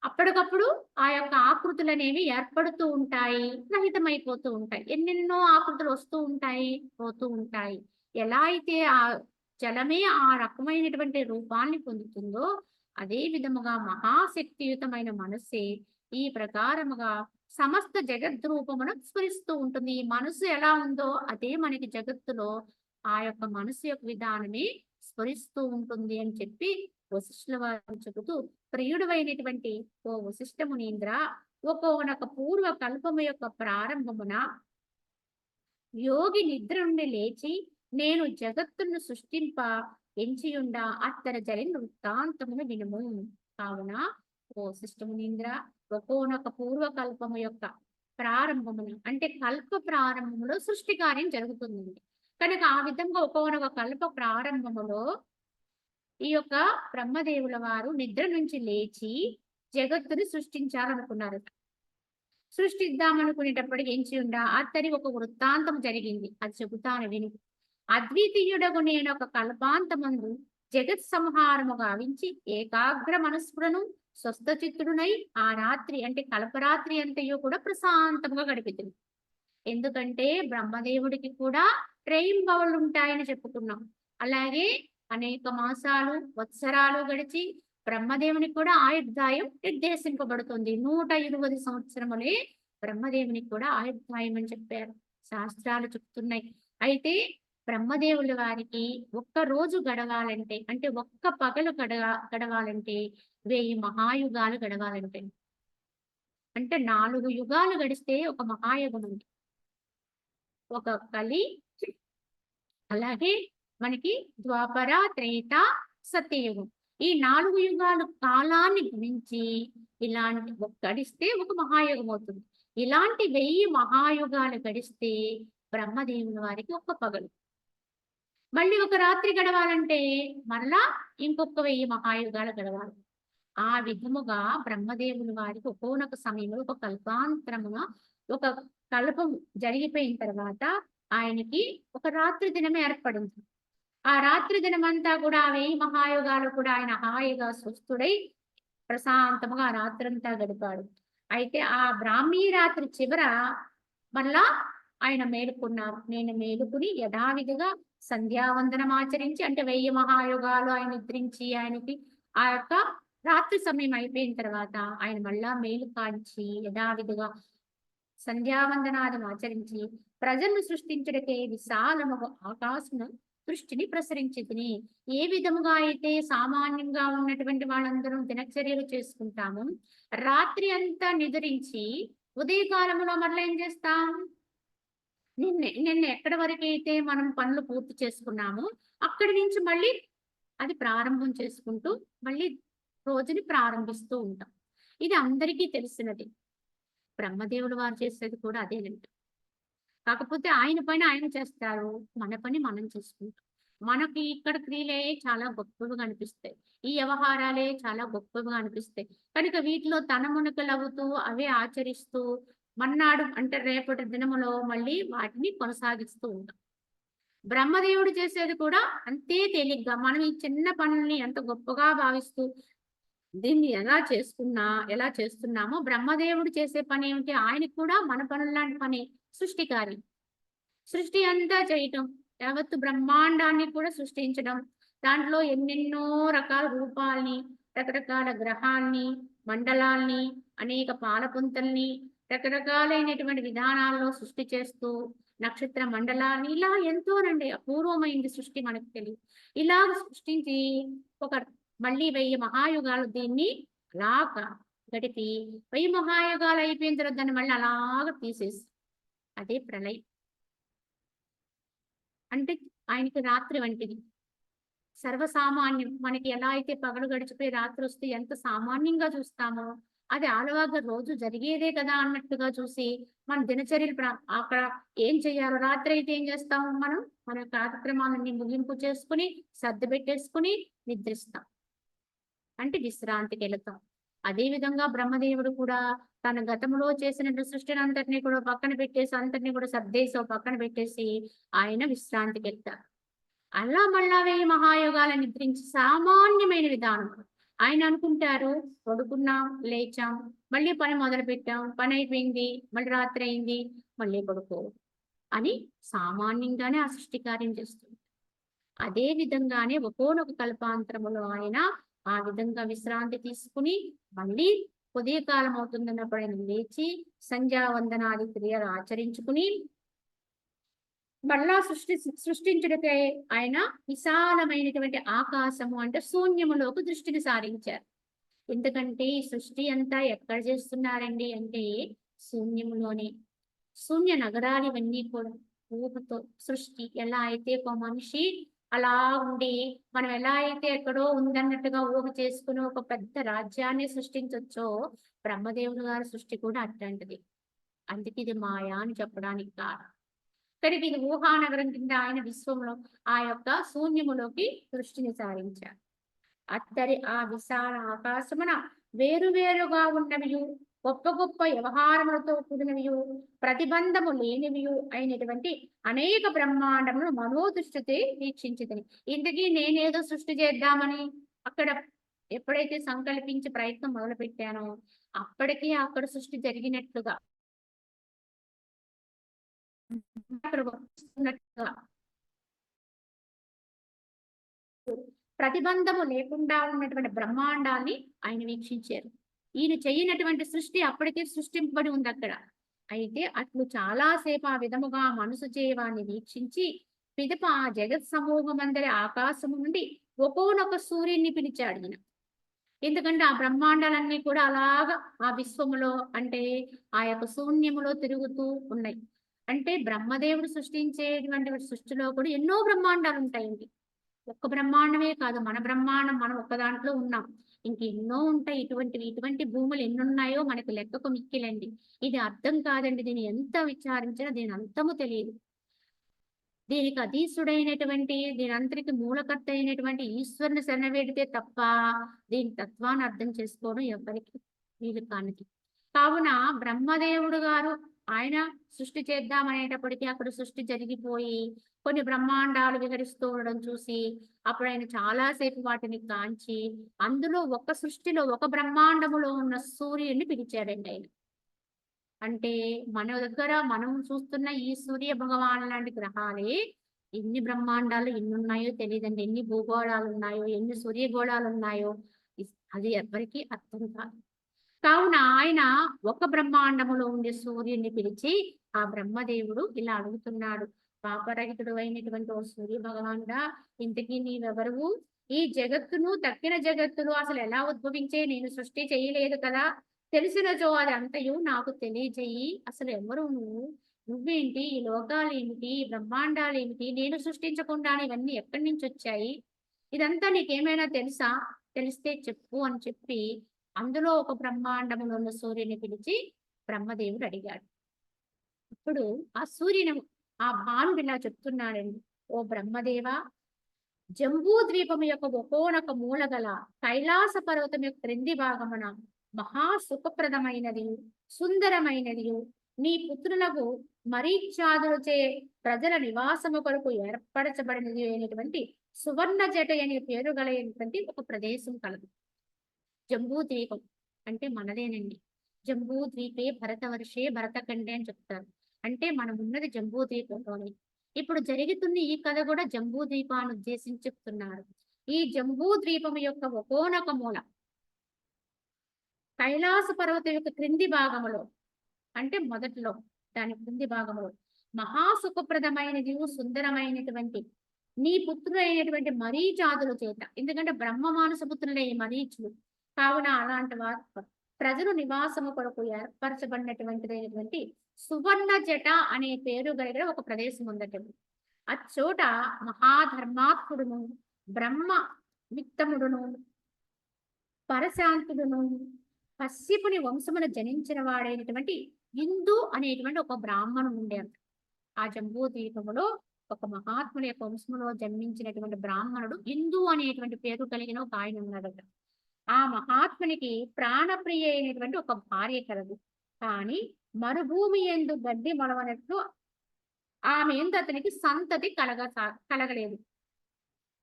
Speaker 1: అప్పటికప్పుడు ఆ యొక్క ఆకృతులు అనేవి ఏర్పడుతూ ఉంటాయి, రహితమైపోతూ ఉంటాయి. ఎన్నెన్నో ఆకృతులు వస్తూ ఉంటాయి, పోతూ ఉంటాయి. ఎలా అయితే ఆ జలమే ఆ రకమైనటువంటి రూపాన్ని పొందుతుందో అదే విధముగా మహాశక్తియుతమైన మనస్సే ఈ ప్రకారముగా సమస్త జగద్రూపమును స్ఫురిస్తూ ఉంటుంది. ఈ మనసు ఎలా ఉందో అదే మనకి జగత్తులో ఆ యొక్క మనసు యొక్క విధానమే స్ఫురిస్తూ ఉంటుంది అని చెప్పి వశిష్ఠుల వారు చెబుతూ, ప్రియుడైనటువంటి ఓ వశిష్ఠ మునీంద్ర, ఒకనొక పూర్వ కల్పము యొక్క ప్రారంభమున యోగి నిద్ర నుండి లేచి నేను జగత్తును సృష్టింప ఎంచియుండా అత్తర జరిగిన వృత్తాంతమును వినుము. కావున ఓ వశిష్ఠ మునీంద్ర, ఒకనొక పూర్వకల్పము యొక్క ప్రారంభమున అంటే కల్ప ప్రారంభములో సృష్టి కార్యం జరుగుతుంది కనుక ఆ విధంగా ఒకనొక కల్ప ప్రారంభములో ఈ యొక్క బ్రహ్మదేవుల వారు నిద్ర నుంచి లేచి జగత్తుని సృష్టించాలనుకున్నారు. సృష్టిద్దామనుకునేటప్పటికి ఎంచి ఉండా అత్తడి ఒక వృత్తాంతం జరిగింది, అది చెబుతాను విను. అద్వితీయుడగు నేను ఒక కల్పాంతమందు జగత్ సంహారము గావించి ఏకాగ్ర మనస్ఫురను స్వస్థ చిత్తుడునై ఆ రాత్రి అంటే కల్పరాత్రి అంతయో కూడా ప్రశాంతంగా గడిపింది. ఎందుకంటే బ్రహ్మదేవుడికి కూడా రేయింబవళ్ళు ఉంటాయని చెప్పుకున్నాం. అలాగే అనేక మాసాలు వత్సరాలు గడిచి బ్రహ్మదేవునికి కూడా ఆయుర్దాయం నిర్దేశింపబడుతుంది. 120 సంవత్సరములే బ్రహ్మదేవునికి కూడా ఆయుర్దాయం అని చెప్పారు, శాస్త్రాలు చెప్తున్నాయి. అయితే బ్రహ్మదేవుల వారికి ఒక్క రోజు గడవాలంటే అంటే ఒక్క పగలు గడవాలంటే 1000 మహాయుగాలు గడవాలంటే, అంటే 4 యుగాలు గడిస్తే ఒక మహాయుగం ఉంది. ఒక కలి, అలాగే మనకి ద్వాపర, త్రేత, సత్యయుగం. ఈ 4 యుగాలు కాలాన్ని గురించి ఇలాంటి గడిస్తే ఒక మహాయుగం అవుతుంది. ఇలాంటి 1000 మహాయుగాలు గడిస్తే బ్రహ్మదేవుని వారికి ఒక్క పగలు. మళ్ళీ ఒక రాత్రి గడవాలంటే మరలా ఇంకొక 1000 మహాయుగాలు గడవాలి. ఆ విధముగా బ్రహ్మదేవుని వారికి ఒకానొక సమయంలో ఒక కల్పాంతరమున ఒక కల్పం జరిగిపోయిన తర్వాత ఆయనకి ఒక రాత్రి దినం ఏర్పడింది. ఆ రాత్రి దినమంతా కూడా ఆ 1000 మహాయుగాలు కూడా ఆయన హాయిగా స్వస్థుడై ప్రశాంతముగా ఆ రాత్రంతా గడిపాడు. అయితే ఆ బ్రాహ్మీ రాత్రి చివర మళ్ళా ఆయన మేలుకున్నారు. నేను మేలుకుని యథావిధిగా సంధ్యావందనం ఆచరించి అంటే 1000 మహాయుగాలు ఆయన నిద్రించి ఆయనకి ఆ యొక్క రాత్రి సమయం అయిపోయిన తర్వాత ఆయన మళ్ళా మేలు కాంచి యథావిధిగా సంధ్యావందనాలను ఆచరించి ప్రజలను సృష్టించుటకే విశాలముగా ఆకాశమున దృష్టిని ప్రసరించితిని. ఏ విధముగా అయితే సామాన్యంగా ఉన్నటువంటి వాళ్ళందరూ దినచర్యలు చేసుకుంటాము, రాత్రి అంతా నిద్రించి ఉదయకాలములో మరలా ఏం చేస్తాం? నిన్న ఎక్కడి వరకైతే మనం పనులు పూర్తి చేసుకున్నామో, అక్కడి నుంచి మళ్ళీ అది ప్రారంభం చేసుకుంటూ మళ్ళీ రోజుని ప్రారంభిస్తూ ఉంటాం. ఇది అందరికీ తెలిసినది. బ్రహ్మదేవుడు వారు చేసేది కూడా అదేనండి. కాకపోతే ఆయన పని ఆయన చేస్తారు. మన పని మనం చేసుకుంటాం. మనకి ఇక్కడ క్రియలే చాలా గొప్పవిగా అనిపిస్తాయి. ఈ వ్యవహారాలే చాలా గొప్పవిగా అనిపిస్తాయి. కనుక వీటిలో తనమునకలవుతూ అవే ఆచరిస్తూ మన్నాడు అంటే రేపటి దినములో మళ్ళీ వాటిని కొనసాగిస్తూ ఉంటాం. బ్రహ్మదేవుడు చేసేది కూడా అంతే తేలిగ్గా మనం ఈ చిన్న పనుల్ని ఎంత గొప్పగా భావిస్తూ దీన్ని ఎలా చేస్తున్నామో బ్రహ్మదేవుడు చేసే పని ఏమిటి? ఆయనకి కూడా మన పనుల్లాంటి పని సృష్టికారి. సృష్టి అంతా చేయటం, యావత్తు బ్రహ్మాండాన్ని కూడా సృష్టించడం, దాంట్లో ఎన్నెన్నో రకాల రూపాల్ని, రకరకాల గ్రహాల్ని, మండలాల్ని, అనేక పాలపుంతల్ని, రకరకాలైనటువంటి విధానాల్లో సృష్టి చేస్తూ, నక్షత్ర మండలాన్ని ఇలా ఎంతోనండి అపూర్వమైంది సృష్టి మనకు తెలియదు. ఇలాగ సృష్టించి ఒక మళ్ళీ 1000 మహాయుగాలు దీన్ని అలాగా గడిపి 1000 మహాయుగాలు అయిపోయిన తర్వాత దాన్ని మళ్ళీ అలాగ తీసేసి అదే ప్రళయం. అంటే ఆయనకి రాత్రి వంటిది. సర్వసామాన్యం. మనకి ఎలా అయితే పగలు గడిచిపోయి రాత్రొస్తే ఎంత సామాన్యంగా చూస్తామో, అది ఆలవాగా రోజు జరిగేదే కదా అన్నట్టుగా చూసి, మన దినచర్యలు అక్కడ ఏం చేయాలో రాత్రయితే ఏం చేస్తాం మనం? మన కార్యక్రమాలన్నీ ముగింపు చేసుకొని, సర్దిపెట్టేసుకొని నిద్రిస్తాం. అంటే విశ్రాంతికెళతాం. అదే విధంగా బ్రహ్మదేవుడు కూడా తన గతంలో చేసినటువంటి సృష్టినంతటిని కూడా పక్కన పెట్టేసి, అంతటిని కూడా సర్దేసి ఓ పక్కన పెట్టేసి ఆయన విశ్రాంతికెళ్తారు. అలా మళ్ళా 1000 మహాయుగాలు నిద్రించి సామాన్యమైన విధానం. ఆయన అనుకుంటారు పడుకున్నాం, లేచాం, మళ్ళీ పని మొదలుపెట్టాం, పని అయిపోయింది, మళ్ళీ రాత్రి అయింది, మళ్ళీ పడుకో అని సామాన్యంగానే ఆ సృష్టి కార్యం చేస్తుంది. అదే విధంగానే ఒకానొక కల్పాంతరములో ఆయన ఆ విధంగా విశ్రాంతి తీసుకుని మళ్ళీ ఉదయకాలం అవుతుందన్నప్పుడు ఆయన లేచి సంధ్యావందనాది క్రియలు ఆచరించుకుని మళ్ళా సృష్టించుటకై ఆయన విశాలమైనటువంటి ఆకాశము అంటే శూన్యములోకి దృష్టిని సారించారు. ఎందుకంటే ఈ సృష్టి అంతా ఎక్కడ చేస్తున్నారండి అంటే శూన్యములోనే. శూన్య నగరాలు ఇవన్నీ కూడా ఊహతో సృష్టి ఎలా అయితే ఒక మనిషి అలా ఉండి మనం ఎలా అయితే ఎక్కడో ఉందన్నట్టుగా ఊహ చేసుకుని ఒక పెద్ద రాజ్యాన్ని సృష్టించొచ్చో బ్రహ్మదేవుడు గారి సృష్టి కూడా అట్లాంటిది. అందుకే ఇది మాయా అని చెప్పడానికి కారణం. ఇక్కడికి ఇది ఊహానగరం కింద ఆయన విశ్వంలో ఆ యొక్క శూన్యములోకి దృష్టిని సారించారు. అత్తరి ఆ విశాల ఆకాశమున వేరువేరుగా ఉన్నవియు గొప్ప గొప్ప వ్యవహారములతో కూడినవియు ప్రతిబంధము లేనివియు అయినటువంటి అనేక బ్రహ్మాండములు మనోదృష్టితో వీక్షించితిని. ఇంతకీ నేనేదో సృష్టి చేద్దామని అక్కడ ఎప్పుడైతే సంకల్పించి ప్రయత్నం మొదలు పెట్టానో అప్పటికే అక్కడ సృష్టి జరిగినట్లుగా అక్కడ వస్తున్నట్టుగా ప్రతిబంధము లేకుండా ఉన్నటువంటి బ్రహ్మాండాన్ని ఆయన వీక్షించారు. ఈయన చేయనటువంటి సృష్టి అప్పటికే సృష్టింపబడి ఉంది అక్కడ. అయితే అట్లు చాలాసేపు ఆ విధముగా మనసు చేయవాన్ని వీక్షించి పిదప ఆ జగత్ సమూహం అందరి ఆకాశము నుండి ఒకోనొక సూర్యుడిని పిలిచాడు ఈయన. ఎందుకంటే ఆ బ్రహ్మాండాలన్నీ కూడా అలాగా ఆ విశ్వములో అంటే ఆ యొక్క శూన్యములో తిరుగుతూ ఉన్నాయి. అంటే బ్రహ్మదేవుడు సృష్టించేటువంటి సృష్టిలో కూడా ఎన్నో బ్రహ్మాండాలు ఉంటాయండి. ఒక్క బ్రహ్మాండమే కాదు, మన బ్రహ్మాండం మనం ఒక్క దాంట్లో ఉన్నాం. ఇంకెన్నో ఉంటాయి ఇటువంటివి. ఇటువంటి భూములు ఎన్నున్నాయో మనకు లెక్కకు మిక్కిలండి. ఇది అర్థం కాదండి. దీన్ని ఎంత విచారించినా దీని అంతము తెలియదు. దీనికి అధీసుడైనటువంటి, దీనంతటికి మూలకర్త అయినటువంటి ఈశ్వరుని శరణవేడితే తప్ప దీని తత్వాన్ని అర్థం చేసుకోవడం ఎవ్వరికి వీలు కానిది. కావున బ్రహ్మదేవుడు గారు ఆయన సృష్టి చేద్దామనేటప్పటికీ అక్కడ సృష్టి జరిగిపోయి కొన్ని బ్రహ్మాండాలు విహరిస్తూ ఉండడం చూసి అప్పుడు ఆయన చాలా సేపు వాటిని కాంచి అందులో ఒక సృష్టిలో ఒక బ్రహ్మాండములో ఉన్న సూర్యుడిని పిలిచాడండి ఆయన. అంటే మన దగ్గర మనం చూస్తున్న ఈ సూర్య భగవాన్ లాంటి గ్రహాలే ఎన్ని బ్రహ్మాండాలు ఎన్నున్నాయో తెలియదండి. ఎన్ని భూగోళాలు ఉన్నాయో, ఎన్ని సూర్యగోళాలు ఉన్నాయో అది ఎవరికీ అర్థం కాదు. కావున ఆయన ఒక బ్రహ్మాండములో ఉండే సూర్యుడిని పిలిచి ఆ బ్రహ్మదేవుడు ఇలా అడుగుతున్నాడు. పాపరహితుడు అయినటువంటి ఓ సూర్య భగవానుడా, ఇంతకీ నీవెవరువు? ఈ జగత్తును తక్కిన జగత్తులు అసలు ఎలా ఉద్భవించే? నేను సృష్టి చేయలేదు కదా. తెలిసినచో అది అంతయు నాకు తెలియజేయి. అసలు ఎవరు నువ్వు? నువ్వేంటి? ఈ లోకాలేమిటి? ఈ బ్రహ్మాండాలేమిటి? నేను సృష్టించకుండానే ఇవన్నీ ఎక్కడి నుంచి వచ్చాయి? ఇదంతా నీకేమైనా తెలుసా? తెలిస్తే చెప్పు అని చెప్పి అందులో ఒక బ్రహ్మాండములో ఉన్న సూర్యుని పిలిచి బ్రహ్మదేవుడు అడిగాడు. ఇప్పుడు ఆ సూర్యుని ఆ భానుడు ఇలా చెప్తున్నాడండి. ఓ బ్రహ్మదేవా, జంబూ ద్వీపం యొక్క ఒకోనొక మూల గల కైలాస పర్వతం యొక్క క్రింది భాగమున మహా సుఖప్రదమైనది, సుందరమైనది, నీ పుత్రులకు మరీచ్యాదులచే ప్రజల నివాసము కొరకు ఏర్పరచబడినది అయినటువంటి సువర్ణ జట అనే పేరు గలైనటువంటి ఒక ప్రదేశం కలదు. జంబూ ద్వీపం అంటే మనదేనండి. జంబూ ద్వీపే భరతవర్షే భరతఖండే అని చెప్తారు. అంటే మనం ఉన్నది జంబూ ద్వీపంలోనే. ఇప్పుడు జరుగుతున్న ఈ కథ కూడా జంబూ ద్వీపాన్ని ఉద్దేశించి చెప్తున్నారు. ఈ జంబూ ద్వీపం యొక్క ఒకోనొక మూల కైలాస పర్వతం యొక్క క్రింది భాగములో, అంటే మొదట్లో దాని క్రింది భాగంలో మహాసుఖప్రదమైనది, సుందరమైనటువంటి నీ పుత్రులైనటువంటి మరీచాదుల చేత, ఎందుకంటే బ్రహ్మ మానస పుత్రులే ఈ మరీచులు. కావున అలాంటి వారు ప్రజలు నివాసము కొరకు ఏర్పరచబడినటువంటిదైనటువంటి సువర్ణ జట అనే పేరు కలిగిన ఒక ప్రదేశం ఉందట. అచ్చోట మహాధర్మాత్ముడును, బ్రహ్మ విత్తముడును, పరశాంతుడును, కశ్యపుని వంశమును జనించిన వాడైనటువంటి ఇందు అనేటువంటి ఒక బ్రాహ్మణుడు ఉండేవాడు. ఆ జంబూ ద్వీపములో ఒక మహాత్ముని యొక్క వంశములో జన్మించినటువంటి బ్రాహ్మణుడు ఇందు అనేటువంటి పేరు కలిగిన ఒక ఆయన ఉన్నాడట. ఆ మహాత్మునికి ప్రాణప్రియ అయినటువంటి ఒక భార్య కలదు. కానీ మరుభూమి ఎందు గడ్డి మొలవనట్లు ఆమె ఎందు అతనికి సంతతి కలగలేదు.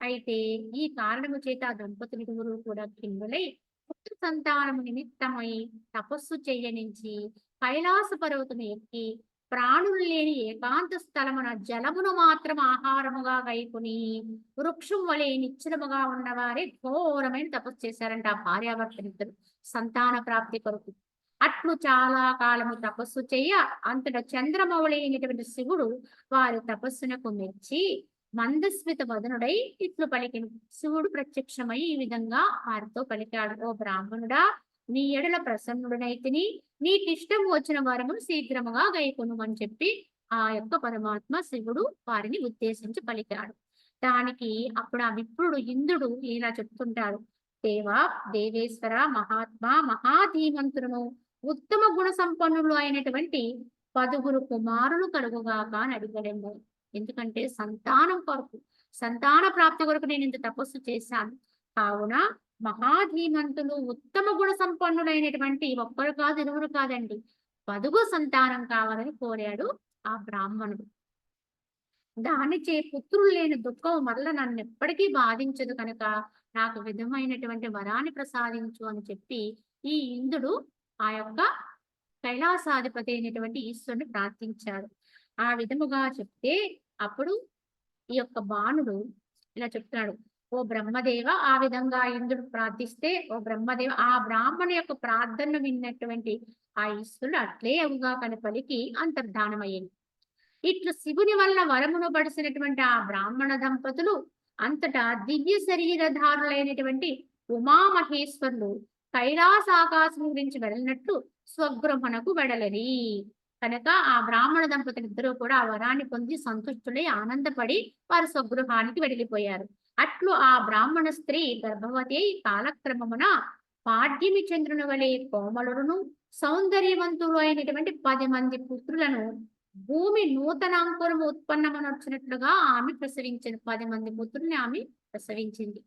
Speaker 1: అయితే ఈ కారణము చేత ఆ దంపతులిరువురు కూడా ఖిన్నులై పుత్ర సంతానము నిమిత్తమై తపస్సు చెయ్యనించి కైలాస పర్వతము ఎక్కి ప్రాణులు లేని ఏకాంత స్థలమున జలమును మాత్రం ఆహారముగా గైకొని వృక్షం వలె నిశ్చలముగా ఉన్నవారే ఘోరమైన తపస్సు చేశారంట ఆ భార్యాభర్తలిద్దరు సంతాన ప్రాప్తి కొరకు. అట్లు చాలా కాలము తపస్సు చెయ్య అంతటా చంద్రమౌళి అయినటువంటి శివుడు వారి తపస్సునకు మెచ్చి మందస్మిత వదనుడై ఇట్లు పలికిన. శివుడు ప్రత్యక్షమై ఈ విధంగా వారితో పలికాడు. ఓ బ్రాహ్మణుడా, నీ ఎడల ప్రసన్నుడనైతిని, నీకిష్టం వచ్చిన వరమును శీఘ్రముగా గైకొను అని చెప్పి ఆ యొక్క పరమాత్మ శివుడు వారిని ఉద్దేశించి పలికాడు. దానికి అప్పుడు ఆ విప్రుడు ఇంద్రుడు ఇలా చెప్తుంటాడు. దేవా, దేవేశ్వర, మహాత్మా, మహాధీమంతులను, ఉత్తమ గుణ సంపన్నులు అయినటువంటి 10 కుమారులు కలుగుగాక అని అడిగాడండి. ఎందుకంటే సంతానం కొరకు, సంతాన ప్రాప్తి కొరకు నేను ఇంత తపస్సు చేశాను. కావున మహాధీమంతులు, ఉత్తమ గుణ సంపన్నులైనటువంటి ఒక్కరు కాదు, ఇరువురు కాదండి, 10 సంతానం కావాలని కోరాడు ఆ బ్రాహ్మణుడు. దానిచే పుత్రులు లేని దుఃఖం మరల నన్ను ఎప్పటికీ బాధించదు కనుక నాకు విధమైనటువంటి వరాన్ని ప్రసాదించు అని చెప్పి ఈ ఇంద్రుడు ఆ యొక్క కైలాసాధిపతి అయినటువంటి ఈశ్వరుని ప్రార్థించాడు. ఆ విధముగా చెప్తే అప్పుడు ఈ యొక్క బాణుడు ఇలా చెప్తున్నాడు. ఓ బ్రహ్మదేవ, ఆ విధంగా ఇంద్రుడు ప్రార్థిస్తే ఓ బ్రహ్మదేవ ఆ బ్రాహ్మణు యొక్క ప్రార్థనను విన్నటువంటి ఆ ఈశ్వరుడు అట్లే అవుగా కనపలికి అంతర్ధానమయ్యింది. ఇట్లు శివుని వల్ల వరమును పడిసినటువంటి ఆ బ్రాహ్మణ దంపతులు అంతటా దివ్య శరీరధారులైనటువంటి ఉమామహేశ్వరులు కైలాసాకాశం గురించి వెళ్ళినట్లు స్వగృహనకు వెడలని. కనుక ఆ బ్రాహ్మణ దంపతులు ఇద్దరూ కూడా ఆ వరాన్ని పొంది సంతుష్టులై ఆనందపడి వారి స్వగృహానికి వెడలిపోయారు. అట్లు ఆ బ్రాహ్మణ స్త్రీ గర్భవతి కాలక్రమమున పాడ్యమి చంద్రుని వలె కోమలుడును సౌందర్యవంతుడు అయినటువంటి 10 మంది పుత్రులను భూమి నూతనాంకురము ఉత్పన్నమనొచ్చినట్లుగా ఆమె ప్రసవించింది. 10 మంది పుత్రుల్ని ఆమె ప్రసవించింది.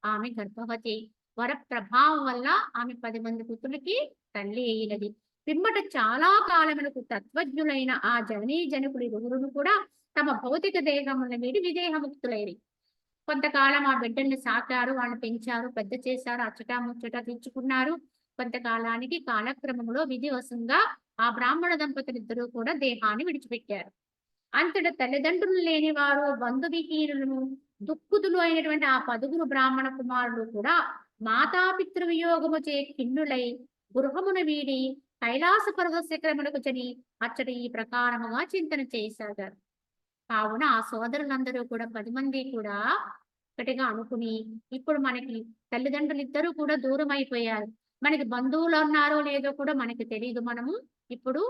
Speaker 1: ఆమె గర్భవతి. వర ప్రభావం వల్ల ఆమె 10 మంది పుత్రులకి తల్లి అయినది. పిమ్మట చాలా కాలములకు తత్వజ్ఞులైన ఆ జననీ జనకులు ఇరువురును కూడా తమ భౌతిక దేహముల వీడి విదేహముక్తులైరి. కొంతకాలం ఆ బిడ్డల్ని సాకారు, వాళ్ళని పెంచారు, పెద్ద చేశారు, అచ్చట ముచ్చట తెచ్చుకున్నారు. కొంతకాలానికి కాలక్రమంలో విధివశంగా ఆ బ్రాహ్మణ దంపతులిద్దరూ కూడా దేహాన్ని విడిచిపెట్టారు. అంతట తల్లిదండ్రులు లేని వారు బంధువిహీనులను దుఃఖుతులు అయినటువంటి ఆ 10 బ్రాహ్మణ కుమారులు కూడా మాతాపితృ వియోగము చే ఖిన్నులై గృహమును వీడి కైలాస పర్వత శిఖరములకు చని అచ్చట ఈ ప్రకారముగా చింతన చేయసాగారు. కావున ఆ సోదరులందరూ కూడా 10 మంది కూడా ఒకటిగా అనుకుని, ఇప్పుడు మనకి తల్లిదండ్రులిద్దరూ కూడా దూరం అయిపోయారు. మనకి బంధువులు ఉన్నారో లేదో కూడా మనకి తెలీదు. మనము ఇప్పుడు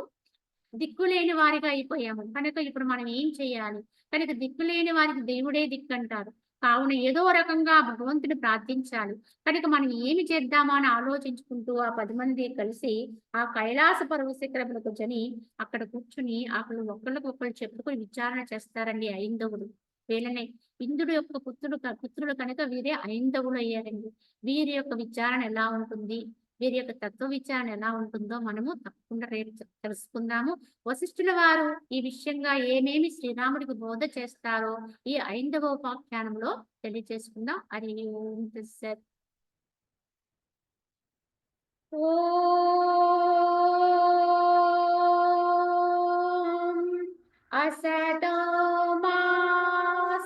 Speaker 1: దిక్కులేని వారిగా అయిపోయాము. కనుక ఇప్పుడు మనం ఏం చేయాలి? కనుక దిక్కులేని వారికి దేవుడే దిక్కంటారు. కావున ఏదో రకంగా భగవంతుని ప్రార్థించాలి. కనుక మనం ఏమి చేద్దామా అని ఆలోచించుకుంటూ ఆ 10 మంది కలిసి ఆ కైలాస పర్వత శిఖరమున కూర్చొని అక్కడ కూర్చుని అక్కడ ఒకళ్ళకొకళ్ళు చెప్పుకొని విచారణ చేస్తారండి ఐందవులు. వీళ్ళని ఇంద్రుడి యొక్క పుత్రులు కనుక వీరే ఐందవులు అయ్యారండి. వీరి యొక్క విచారణ ఎలా ఉంటుంది? వీరి యొక్క తత్వ విచారణ ఎలా ఉంటుందో మనము తప్పకుండా రేపు తెలుసుకుందాము. వశిష్ఠుల వారు ఈ విషయంగా ఏమేమి శ్రీరాముడికి బోధ చేస్తారో ఈ ఐందవ ఉపాఖ్యానంలో తెలియజేసుకుందాం. హరి ఓం తత్సత్. ఓం అసతో మా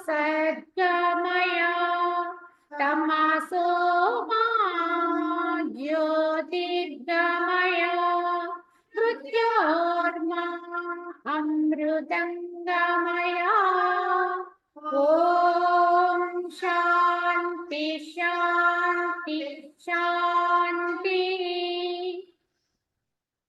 Speaker 1: సద్గమయ తమసో మా జ్యోతిర్గమయ మృత్యోర్మా అమృతంగమయ. ఓం శాంతి శాంతి శాంతి.